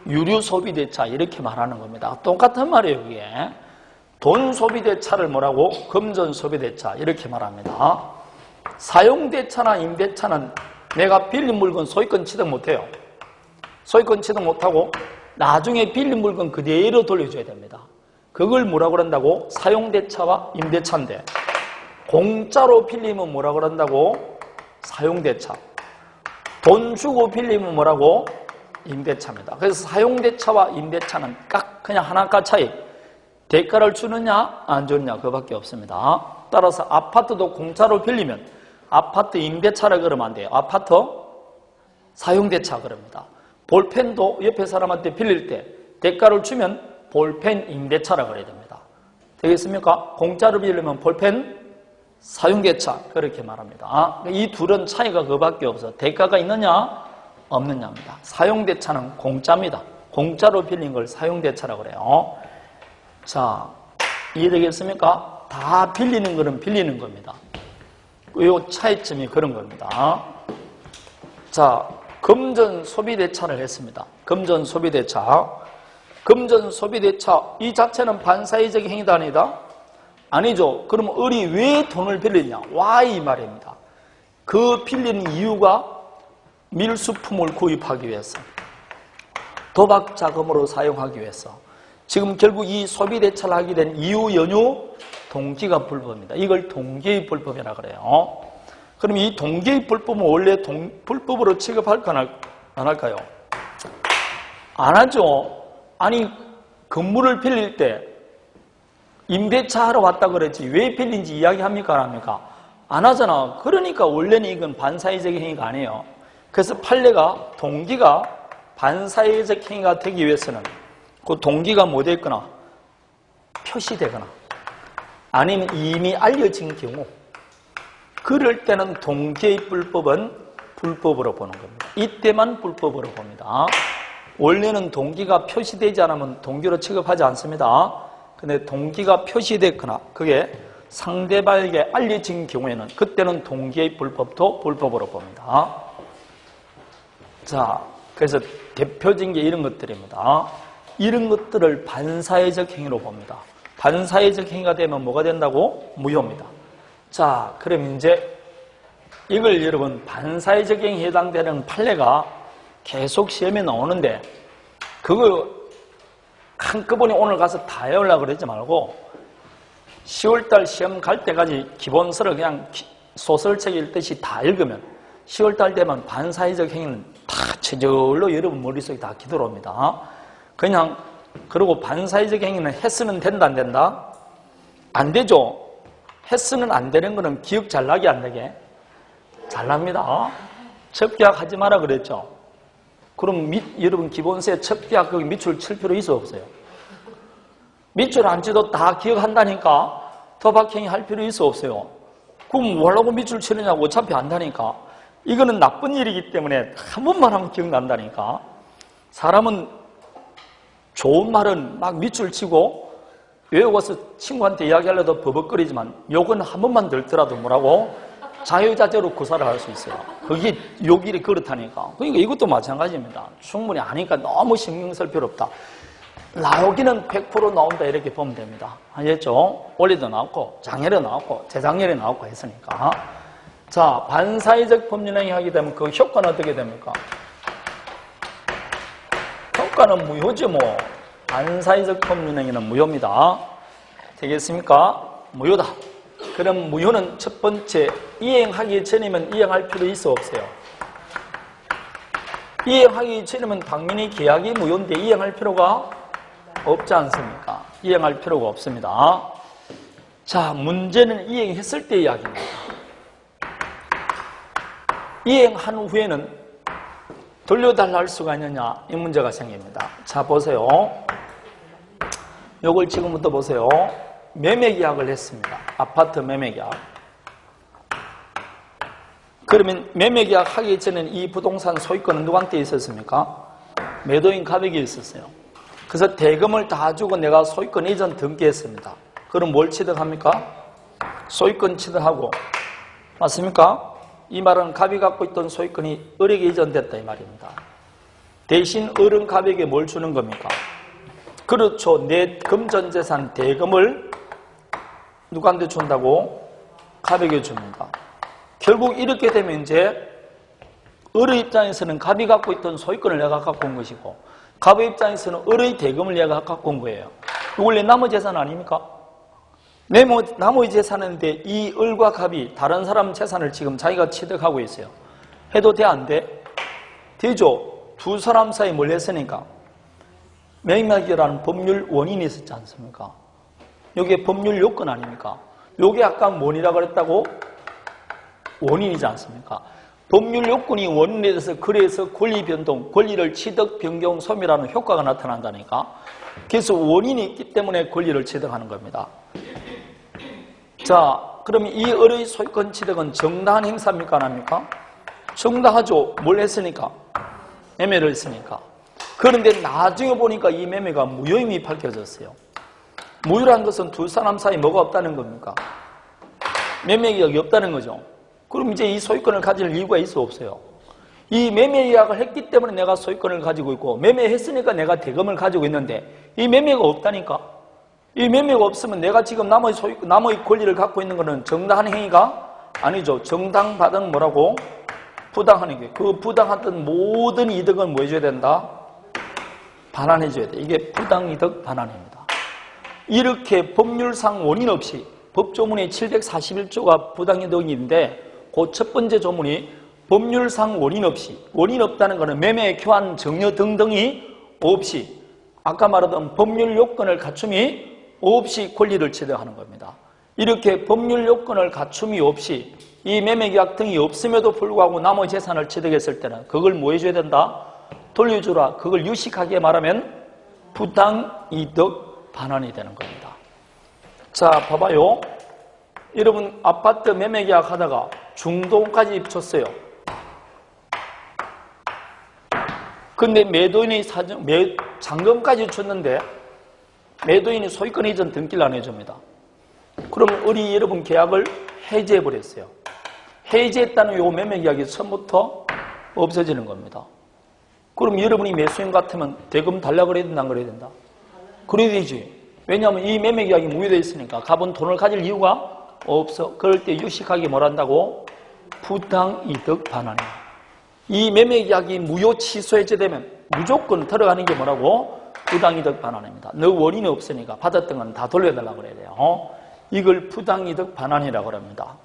유류 소비대차 이렇게 말하는 겁니다. 똑같은 말이에요. 이게 돈 소비대차를 뭐라고? 금전 소비대차 이렇게 말합니다. 사용대차나 임대차는 내가 빌린 물건 소유권 취득 못해요. 소유권 취득 못하고 나중에 빌린 물건 그대로 돌려줘야 됩니다. 그걸 뭐라고 그런다고? 사용대차와 임대차인데 공짜로 빌리면 뭐라고 그런다고? 사용대차. 돈 주고 빌리면 뭐라고? 임대차입니다. 그래서 사용대차와 임대차는 딱 그냥 하나가 차이. 대가를 주느냐 안 주느냐 그밖에 없습니다. 따라서 아파트도 공짜로 빌리면 아파트 임대차라 그러면 안 돼요. 아파트 사용대차 그럽니다. 볼펜도 옆에 사람한테 빌릴 때 대가를 주면 볼펜 임대차라 그래야 됩니다. 되겠습니까? 공짜로 빌리면 볼펜 사용대차 그렇게 말합니다. 이 둘은 차이가 그밖에 없어. 대가가 있느냐 없느냐입니다. 사용대차는 공짜입니다. 공짜로 빌린 걸 사용대차라고 그래요. 자, 이해되겠습니까? 다 빌리는 거는 빌리는 겁니다. 이 차이점이 그런 겁니다. 자, 금전 소비대차를 했습니다. 금전 소비대차. 금전 소비대차 이 자체는 반사회적 행위다 아니다? 아니죠. 그럼 을이 왜 돈을 빌리냐? Why 말입니다. 그 빌리는 이유가 밀수품을 구입하기 위해서, 도박 자금으로 사용하기 위해서. 지금 결국 이 소비대차를 하게 된 이유, 연유, 동기가 불법입니다. 이걸 동기의 불법이라 그래요. 그럼 이 동기의 불법은 원래 불법으로 취급할까 안 할까요? 안 하죠. 아니, 건물을 빌릴 때 임대차 하러 왔다 그랬지 왜 빌린지 이야기합니까 안 합니까? 안 하잖아. 그러니까 원래는 이건 반사회적 행위가 아니에요. 그래서 판례가 동기가 반사회적 행위가 되기 위해서는 그 동기가 뭐 됐거나 표시되거나 아니면 이미 알려진 경우, 그럴 때는 동기의 불법은 불법으로 보는 겁니다. 이때만 불법으로 봅니다. 원래는 동기가 표시되지 않으면 동기로 취급하지 않습니다. 근데 동기가 표시됐거나 그게 상대방에게 알려진 경우에는 그때는 동기의 불법도 불법으로 봅니다. 자, 그래서 대표적인 게 이런 것들입니다. 이런 것들을 반사회적 행위로 봅니다. 반사회적 행위가 되면 뭐가 된다고? 무효입니다. 자, 그럼 이제 이걸 여러분 반사회적 행위에 해당되는 판례가 계속 시험에 나오는데 그거 한꺼번에 오늘 가서 다 외우려고 그러지 말고 10월달 시험 갈 때까지 기본서를 그냥 소설책 읽듯이 다 읽으면 10월달 되면 반사회적 행위는 다 저절로 여러분 머릿속에 다 기들어옵니다. 그냥 그리고 반사회적 행위는 헬스는 된다 안 된다? 안 되죠. 헬스는 안 되는 거는 기억 잘 나게 안 되게? 잘 납니다. 첩기학 하지 마라 그랬죠. 그럼 여러분 기본서에 첩기학 거기 밑줄 칠 필요 있어 없어요? 밑줄 안 쳐도 다 기억한다니까 도박행위 할 필요 있어 없어요? 그럼 뭐 하려고 밑줄 치느냐고 어차피 안다니까. 이거는 나쁜 일이기 때문에 한 번만 하면 기억난다니까. 사람은 좋은 말은 막 밑줄 치고 외우고서 친구한테 이야기하려도 버벅거리지만 욕은 한 번만 들더라도 뭐라고? 자유자재로 구사를 할 수 있어요. 그게 욕일이 그렇다니까. 그러니까 이것도 마찬가지입니다. 충분히 아니까 너무 신경 쓸 필요 없다. 나오기는 100% 나온다 이렇게 보면 됩니다. 알겠죠? 원리도 나왔고 장애도 나왔고 재장애도 나왔고 했으니까. 자, 반사회적 법률행위 하게 되면 그 효과는 어떻게 됩니까? 효과는 무효죠 뭐. 반사회적 법률행위는 무효입니다. 되겠습니까? 무효다. 그럼 무효는 첫 번째, 이행하기 전이면 이행할 필요 있어 없어요? 이행하기 전이면 당연히 계약이 무효인데 이행할 필요가 없지 않습니까? 이행할 필요가 없습니다. 자, 문제는 이행했을 때 이야기입니다. 이행한 후에는 돌려달라 할 수가 있느냐 이 문제가 생깁니다. 자, 보세요. 요걸 지금부터 보세요. 매매계약을 했습니다. 아파트 매매계약. 그러면 매매계약 하기 전에는 이 부동산 소유권은 누구한테 있었습니까? 매도인 갑에게 있었어요. 그래서 대금을 다 주고 내가 소유권 이전 등기했습니다. 그럼 뭘 취득합니까? 소유권 취득하고, 맞습니까? 이 말은 갑이 갖고 있던 소유권이 을에게 이전됐다 이 말입니다. 대신 을은 갑에게 뭘 주는 겁니까? 그렇죠. 내 금전재산 대금을 누구한테 준다고? 갑에게 줍니다. 결국 이렇게 되면 이제 을의 입장에서는 갑이 갖고 있던 소유권을 내가 갖고 온 것이고 갑의 입장에서는 을의 대금을 내가 갖고 온 거예요. 원래 나머지 재산 아닙니까? 나머지 재산인데 이 을과 갑이 다른 사람 재산을 지금 자기가 취득하고 있어요. 해도 돼 안 돼? 되죠. 두 사람 사이 뭘 했으니까 매매계라는 법률 원인이 있었지 않습니까? 이게 법률 요건 아닙니까? 이게 아까 뭐니라고 그랬다고? 원인이지 않습니까? 법률 요건이 원인에 대해서 그래서 권리 변동, 권리를 취득, 변경, 소멸하는 효과가 나타난다니까. 그래서 원인이 있기 때문에 권리를 취득하는 겁니다. 자, 그러면 이 을의 소유권 취득은 정당한 행사입니까? 안 합니까? 정당하죠. 뭘 했으니까? 매매를 했으니까. 그런데 나중에 보니까 이 매매가 무효임이 밝혀졌어요. 무효라는 것은 두 사람 사이 뭐가 없다는 겁니까? 매매 계약이 없다는 거죠. 그럼 이제 이 소유권을 가질 이유가 있어 없어요? 이 매매 계약을 했기 때문에 내가 소유권을 가지고 있고 매매했으니까 내가 대금을 가지고 있는데 이 매매가 없다니까. 이 매매가 없으면 내가 지금 남의 권리를 갖고 있는 것은 정당한 행위가 아니죠. 정당받은 뭐라고? 부당한 행위. 그 부당하던 모든 이득은 뭐 해줘야 된다? 반환해줘야 돼. 이게 부당이득 반환입니다. 이렇게 법률상 원인 없이 법조문이 741조가 부당이득인데 그 첫 번째 조문이 법률상 원인 없이, 원인 없다는 것은 매매, 교환, 증여 등등이 없이, 아까 말하던 법률 요건을 갖춤이 없이 권리를 취득하는 겁니다. 이렇게 법률 요건을 갖춤이 없이 이 매매계약 등이 없음에도 불구하고 남의 재산을 취득했을 때는 그걸 뭐 해줘야 된다? 돌려주라. 그걸 유식하게 말하면 부당이득 반환이 되는 겁니다. 자, 봐봐요. 여러분 아파트 매매계약 하다가 중도까지 입쳤어요. 근데 매도인이 잔금까지 줬는데 매도인이 소유권 이전 등기를 안 해줍니다. 그러면 우리 여러분 계약을 해지해버렸어요. 해지했다는 요 매매계약이 처음부터 없어지는 겁니다. 그럼 여러분이 매수인 같으면 대금 달라고 그래야 된다, 안 그래야 된다? 그래야 되지. 왜냐하면 이 매매계약이 무효되어 있으니까 값은 돈을 가질 이유가 없어. 그럴 때 유식하게 뭘 한다고? 부당이득 반환이에요. 이 매매계약이 무효 취소 해제되면 무조건 들어가는 게 뭐라고? 부당이득 반환입니다. 너 원인이 없으니까 받았던 건 다 돌려달라고 그래야 돼요. 이걸 부당이득 반환이라고 합니다.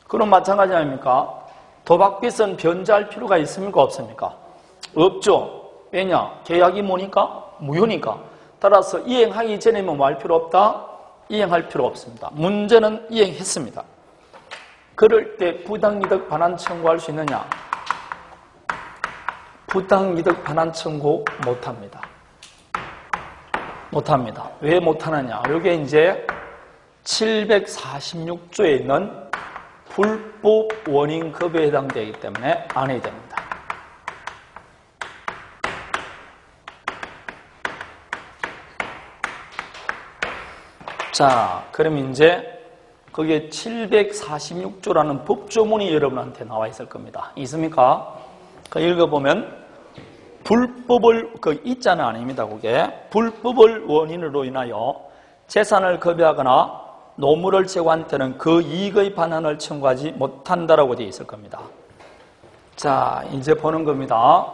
그럼 마찬가지 아닙니까? 도박빚은 변제할 필요가 있습니까? 없습니까? 없죠. 왜냐? 계약이 뭐니까? 무효니까. 따라서 이행하기 전에는 뭐 할 필요 없다? 이행할 필요 없습니다. 문제는 이행했습니다. 그럴 때 부당이득 반환 청구할 수 있느냐? 부당이득 반환 청구 못합니다. 못합니다. 왜 못하느냐? 이게 이제 746조에 있는 불법 원인급여에 해당되기 때문에 안 해야 됩니다. 자, 그럼 이제 거기에 746조라는 법조문이 여러분한테 나와 있을 겁니다. 있습니까? 그 읽어보면 불법을, 그 이자는 아닙니다. 그게 불법을 원인으로 인하여 재산을 급여하거나 노무를 제거한 때는 그 이익의 반환을 청구하지 못한다라고 되어 있을 겁니다. 자, 이제 보는 겁니다.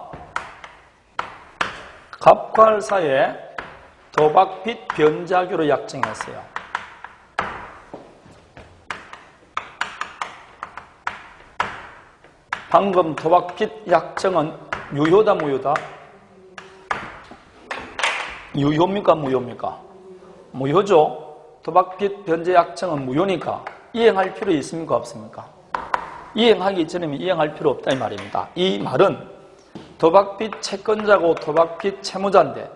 갑과을사에 도박빚 변제하기로 약정했어요. 방금 도박빚 약정은 유효다 무효다? 유효입니까 무효입니까? 무효죠. 도박빚 변제 약정은 무효니까 이행할 필요 있습니까 없습니까? 이행하기 전에는 이행할 필요 없다 이 말입니다. 이 말은 도박빚 채권자고 도박빚 채무자인데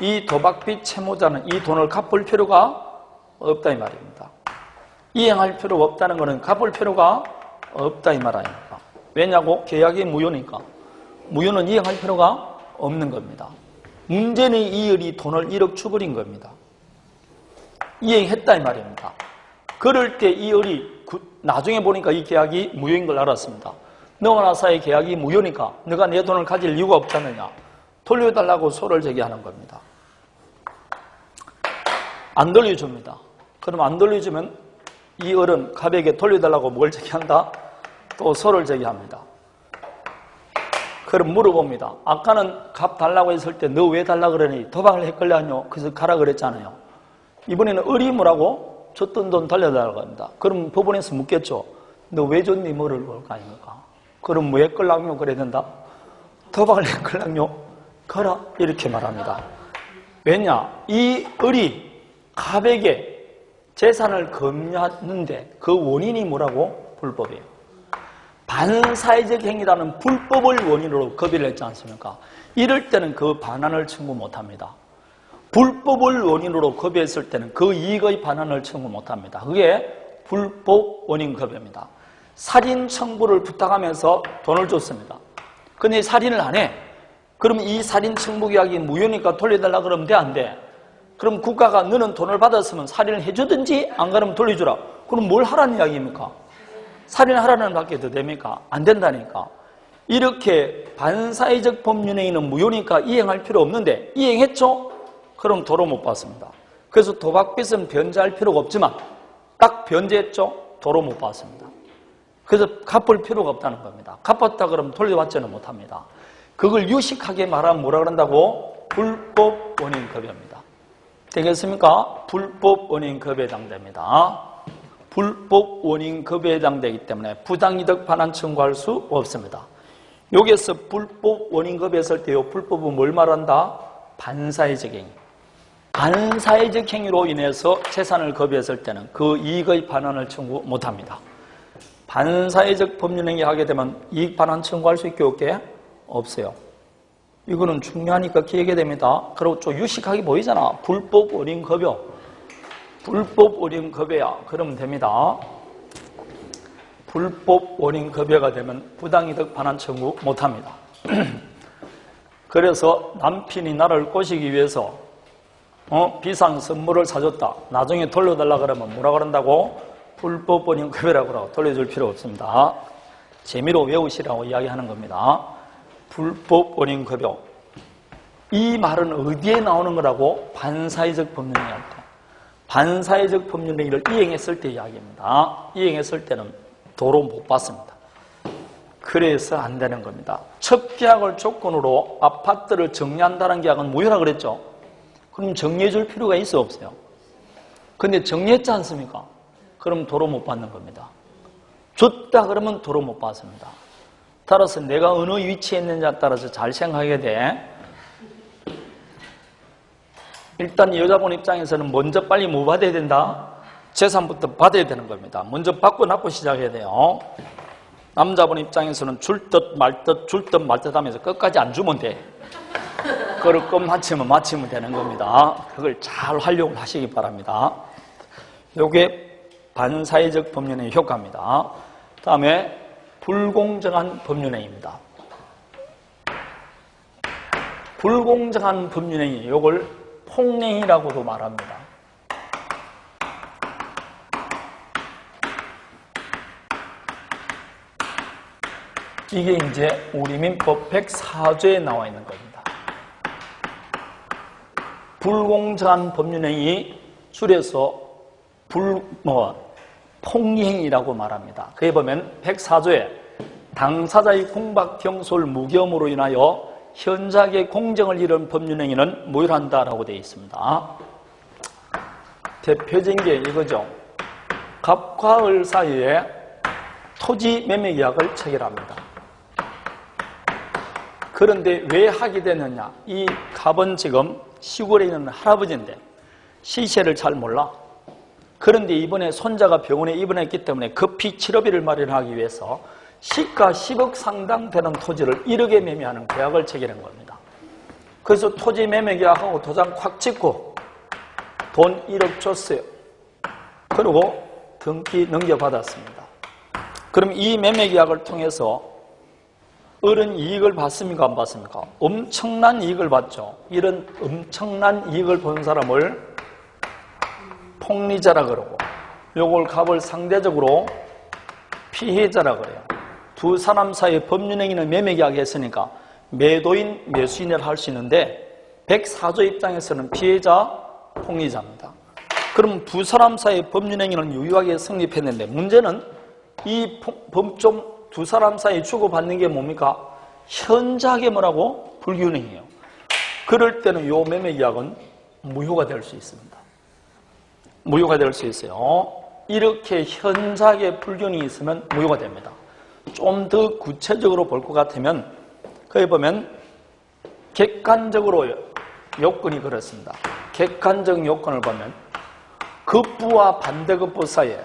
이 도박빚 채무자는 이 돈을 갚을 필요가 없다 이 말입니다. 이행할 필요가 없다는 것은 갚을 필요가 없다 이 말 아닙니까? 왜냐고? 계약이 무효니까. 무효는 이행할 필요가 없는 겁니다. 문제는 이 을이 돈을 1억 주버린 겁니다. 이행했다 이 말입니다. 그럴 때 이 을이 나중에 보니까 이 계약이 무효인 걸 알았습니다. 너와 나 사이의 계약이 무효니까 너가 내 돈을 가질 이유가 없지 않느냐. 돌려달라고 소를 제기하는 겁니다. 안 돌려줍니다. 그럼 안 돌려주면 이 을은 갑에게 돌려달라고 뭘 제기한다? 또 소를 제기합니다. 그럼 물어봅니다. 아까는 값 달라고 했을 때 너 왜 달라고 그러니? 도박을 했걸려요. 그래서 가라 그랬잖아요. 이번에는 을이 뭐라고? 줬던 돈 달려달라고 합니다. 그럼 법원에서 묻겠죠. 너 왜 줬니? 뭐를 볼 거 아닙니까? 그럼 뭐 했걸랑요? 그래야 된다? 도박을 했걸랑요? 가라. 이렇게 말합니다. 왜냐? 이 을이 갑에게 재산을 검유하는데 그 원인이 뭐라고? 불법이에요. 반사회적 행위라는 불법을 원인으로 겁의를 했지 않습니까? 이럴 때는 그 반환을 청구 못합니다. 불법을 원인으로 겁의했을 때는 그 이익의 반환을 청구 못합니다. 그게 불법 원인 겁의입니다. 살인 청구를 부탁하면서 돈을 줬습니다. 근데 살인을 안 해. 그럼 이 살인 청구 계약이 무효니까 돌려달라 그러면 돼, 안 돼? 그럼 국가가 너는 돈을 받았으면 살인을 해주든지 안 그러면 돌려주라. 그럼 뭘 하라는 이야기입니까? 살인하라는 밖에 더 됩니까? 안 된다니까. 이렇게 반사회적 법률행위는 무효니까 이행할 필요 없는데 이행했죠? 그럼 도로 못 받습니다. 그래서 도박빚은 변제할 필요가 없지만 딱 변제했죠? 도로 못 받습니다. 그래서 갚을 필요가 없다는 겁니다. 갚았다 그러면 돌려받지는 못합니다. 그걸 유식하게 말하면 뭐라 그런다고? 불법 원인 급여입니다. 되겠습니까? 불법 원인 급여에 해당됩니다. 불법 원인 급여에 해당되기 때문에 부당이득 반환 청구할 수 없습니다. 여기에서 불법 원인 급여 했을 때요, 불법은 뭘 말한다? 반사회적 행위. 반사회적 행위로 인해서 재산을 급여했을 때는 그 이익의 반환을 청구 못합니다. 반사회적 법률행위 하게 되면 이익 반환 청구할 수 있게 없게? 없어요. 이거는 중요하니까 기억해야 됩니다. 그리고 좀 유식하게 보이잖아. 불법 원인 급여. 불법 원인 급여야. 그러면 됩니다. 불법 원인 급여가 되면 부당이득 반환 청구 못합니다. 그래서 남편이 나를 꼬시기 위해서 비싼 선물을 사줬다. 나중에 돌려달라 그러면 뭐라 그런다고? 불법 원인 급여라고 그러고 돌려줄 필요 없습니다. 재미로 외우시라고 이야기하는 겁니다. 불법 원인 급여. 이 말은 어디에 나오는 거라고? 반사회적 법률행위 할 때. 반사회적 법률행위를 이행했을 때 이야기입니다. 이행했을 때는 도로 못 받습니다. 그래서 안 되는 겁니다. 첫 계약을 조건으로 아파트를 정리한다는 계약은 무효라 그랬죠? 그럼 정리해 줄 필요가 있어 없어요? 근데 정리했지 않습니까? 그럼 도로 못 받는 겁니다. 줬다 그러면 도로 못 받습니다. 따라서 내가 어느 위치에 있느냐에 따라서 잘 생각하게 돼. 일단 여자분 입장에서는 먼저 빨리 뭐 받아야 된다? 재산부터 받아야 되는 겁니다. 먼저 받고 납부 시작해야 돼요. 남자분 입장에서는 줄 듯 말 듯 줄 듯 말 듯 하면서 끝까지 안 주면 돼. 그걸 끝 마치면 되는 겁니다. 그걸 잘 활용을 하시기 바랍니다. 이게 반사회적 법률행위 효과입니다. 다음에 불공정한 법률행위입니다. 불공정한 법률행위, 이걸 폭행이라고도 말합니다. 이게 이제 우리 민법 104조에 나와 있는 겁니다. 불공정한 법률행위 줄여서 폭행이라고 말합니다. 그에 보면 104조에 당사자의 공박, 경솔, 무기험으로 인하여 현작의 공정을 잃은 법률행위는 무효한다라고 되어 있습니다. 대표적인 게 이거죠. 갑과 을 사이에 토지 매매 계약을 체결합니다. 그런데 왜 하게 되느냐? 이 갑은 지금 시골에 있는 할아버지인데 시세를 잘 몰라. 그런데 이번에 손자가 병원에 입원했기 때문에 급히 치료비를 마련하기 위해서 시가 10억 상당 되는 토지를 1억에 매매하는 계약을 체결한 겁니다. 그래서 토지 매매 계약하고 도장 콱 찍고 돈 1억 줬어요. 그리고 등기 넘겨받았습니다. 그럼 이 매매 계약을 통해서 어른 이익을 받습니까? 안 받습니까? 엄청난 이익을 받죠. 이런 엄청난 이익을 본 사람을 폭리자라 그러고, 요걸 갑을 상대적으로 피해자라 그래요. 두 사람 사이에 법률행위는 매매계약이 했으니까 매도인, 매수인을 할 수 있는데 104조 입장에서는 피해자, 폭리자입니다. 그럼 두 사람 사이의 법률행위는 유효하게 성립했는데 문제는 이 법좀 두 사람 사이에 주고받는 게 뭡니까? 현저하게 뭐라고? 불균형이에요. 그럴 때는 요 매매계약은 무효가 될 수 있습니다. 무효가 될 수 있어요. 이렇게 현저하게 불균형이 있으면 무효가 됩니다. 좀 더 구체적으로 볼 것 같으면 거기 보면 객관적으로 요건이 그렇습니다. 객관적 요건을 보면 급부와 반대급부 사이에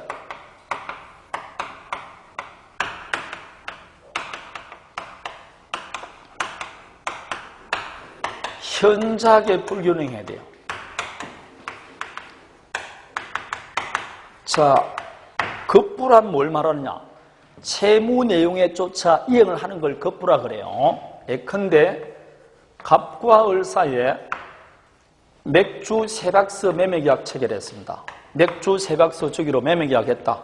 현저하게 불균형해야 돼요. 자, 급부란 뭘 말하느냐? 채무 내용에 쫓아 이행을 하는 걸 급부라 그래요. 예컨대 갑과 을 사이에 맥주 세박스 매매계약 체결했습니다. 맥주 세박스 주기로 매매계약했다.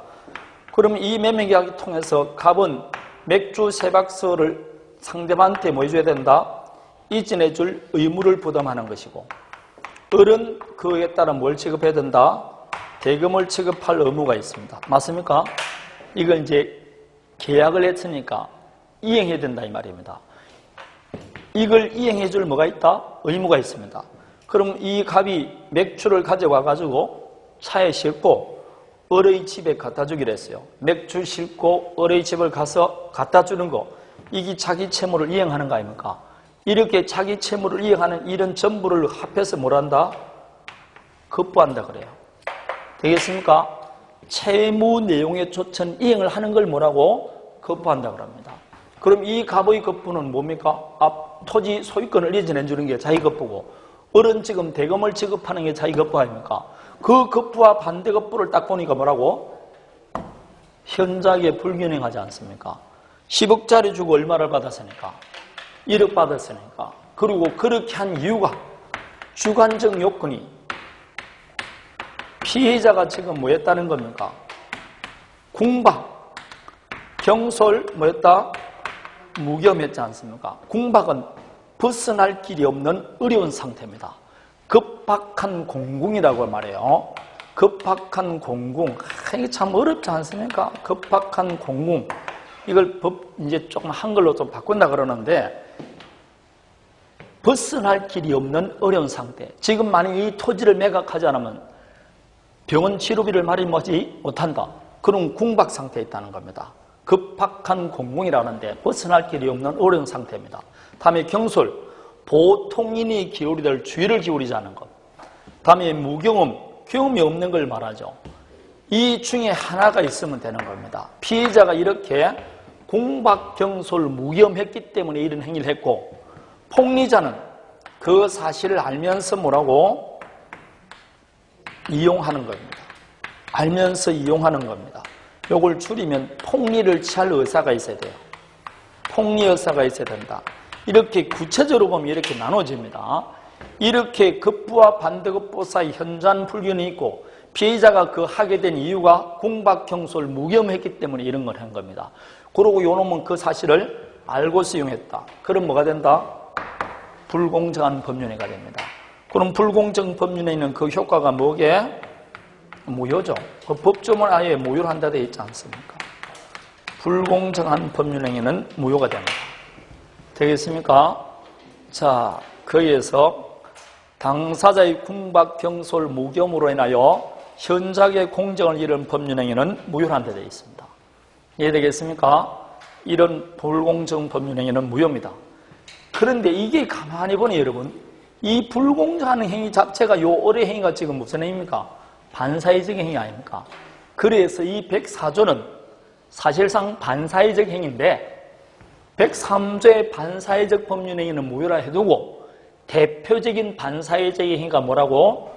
그럼 이 매매계약을 통해서 갑은 맥주 세박스를 상대방한테 뭐 해줘야 된다? 이전해줄 의무를 부담하는 것이고, 을은 그에 따라 뭘 취급해야 된다? 대금을 취급할 의무가 있습니다. 맞습니까? 이걸 이제 계약을 했으니까 이행해야 된다 이 말입니다. 이걸 이행해줄 뭐가 있다? 의무가 있습니다. 그럼 이 갑이 맥주를 가져와 가지고 차에 싣고 을의 집에 갖다 주기로 했어요. 맥주 싣고 을의 집을 가서 갖다 주는 거, 이게 자기 채무를 이행하는 거 아닙니까? 이렇게 자기 채무를 이행하는 이런 전부를 합해서 뭘 한다? 급부한다 그래요. 되겠습니까? 채무 내용에 쫓은 이행을 하는 걸 뭐라고? 급부한다 그럽니다. 그럼 이 갑의 급부는 뭡니까? 토지 소유권을 이전해 주는 게 자기 급부고, 을은 지금 대금을 지급하는 게 자기 급부 아닙니까? 그 급부와 반대 급부를 딱 보니까 뭐라고? 현저하게 불균형하지 않습니까? 10억짜리 주고 얼마를 받았으니까? 1억 받았으니까. 그리고 그렇게 한 이유가 주관적 요건이 피해자가 지금 뭐였다는 겁니까? 궁박, 경솔 뭐였다? 무겸했지 않습니까? 궁박은 벗어날 길이 없는 어려운 상태입니다. 급박한 공궁이라고 말해요. 급박한 공궁. 이게 참 어렵지 않습니까? 급박한 공궁. 이걸 이제 조금 한글로 좀 바꾼다 그러는데, 벗어날 길이 없는 어려운 상태. 지금 만약 이 토지를 매각하지 않으면 병원 치료비를 마련하지 못한다. 그런 궁박 상태에 있다는 겁니다. 급박한 공궁이라는데 벗어날 길이 없는 어려운 상태입니다. 다음에 경솔, 보통인이 기울이 될 주의를 기울이지 않은 것. 다음에 무경험, 경험이 없는 걸 말하죠. 이 중에 하나가 있으면 되는 겁니다. 피해자가 이렇게 궁박, 경솔, 무경험했기 때문에 이런 행위를 했고, 폭리자는 그 사실을 알면서 뭐라고? 이용하는 겁니다. 알면서 이용하는 겁니다. 요걸 줄이면 폭리를 취할 의사가 있어야 돼요. 폭리 의사가 있어야 된다. 이렇게 구체적으로 보면 이렇게 나눠집니다. 이렇게 급부와 반대급부 사이 현저한 불균이 있고, 피해자가 그 하게 된 이유가 궁박, 경솔, 무겸했기 때문에 이런 걸 한 겁니다. 그러고 요놈은 그 사실을 알고서 이용했다. 그럼 뭐가 된다? 불공정한 법률행위가 됩니다. 그럼 불공정 법률행위는 그 효과가 뭐게? 무효죠. 그 법조문 아예 무효를 한다 되어 있지 않습니까? 불공정한 법률행위는 무효가 됩니다. 되겠습니까? 자, 거기에서 당사자의 궁박, 경솔, 무겸으로 인하여 현저하게 공정을 잃은 법률행위는 무효로 한다 되어 있습니다. 이해되겠습니까? 이런 불공정 법률행위는 무효입니다. 그런데 이게 가만히 보니 여러분, 이 불공정한 행위 자체가 요 어뢰 행위가 지금 무슨 행위입니까? 반사회적 행위 아닙니까? 그래서 이 104조는 사실상 반사회적 행위인데, 103조의 반사회적 법률행위는 무효라 해두고 대표적인 반사회적 행위가 뭐라고?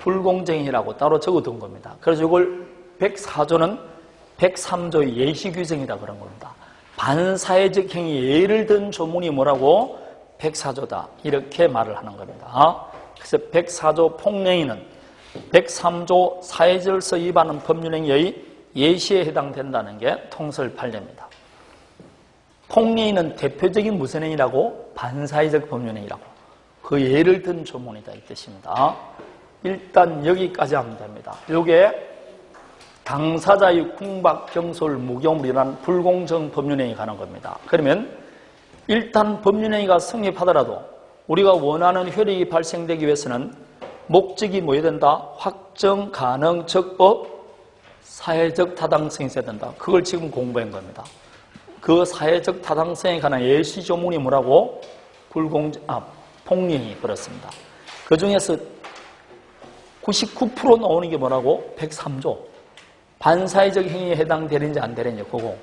불공정행위라고 따로 적어둔 겁니다. 그래서 이걸 104조는 103조의 예시규정이다 그런 겁니다. 반사회적 행위 예를 든 조문이 뭐라고? 104조다. 이렇게 말을 하는 겁니다. 그래서 104조 폭행위는 103조 사회질서 위반은 법률행위의 예시에 해당된다는 게 통설 판례입니다. 폭행위는 대표적인 무슨 행위라고? 반사회적 법률행위라고. 그 예를 든 조문이다 이 뜻입니다. 일단 여기까지 하면 됩니다. 이게 당사자의 궁박, 경솔, 무경물이라는 불공정 법률행위가 가는 겁니다. 그러면 일단 법률행위가 성립하더라도 우리가 원하는 효력이 발생되기 위해서는 목적이 뭐여야 된다? 확정, 가능, 적법, 사회적 타당성이 있어야 된다. 그걸 지금 공부한 겁니다. 그 사회적 타당성에 관한 예시 조문이 뭐라고? 폭행이 그렇습니다. 그 중에서 99% 나오는 게 뭐라고? 103조. 반사회적 행위에 해당되는지 안 되는지 그거.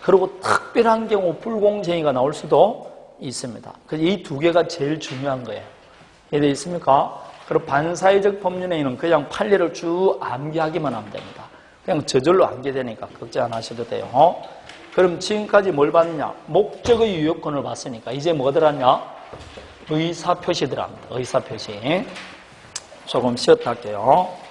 그리고 특별한 경우 불공정행위가 나올 수도 있습니다. 그래서 이 두 개가 제일 중요한 거예요. 이해되어 있습니까? 그리고 반사회적 법률행위는 그냥 판례를 쭉 암기하기만 하면 됩니다. 그냥 저절로 암기되니까 걱정 안 하셔도 돼요. 그럼 지금까지 뭘 봤느냐? 목적의 유효권을 봤으니까 이제 뭐 들었냐? 의사표시 들어갑니다. 의사표시. 조금 쉬었다 할게요.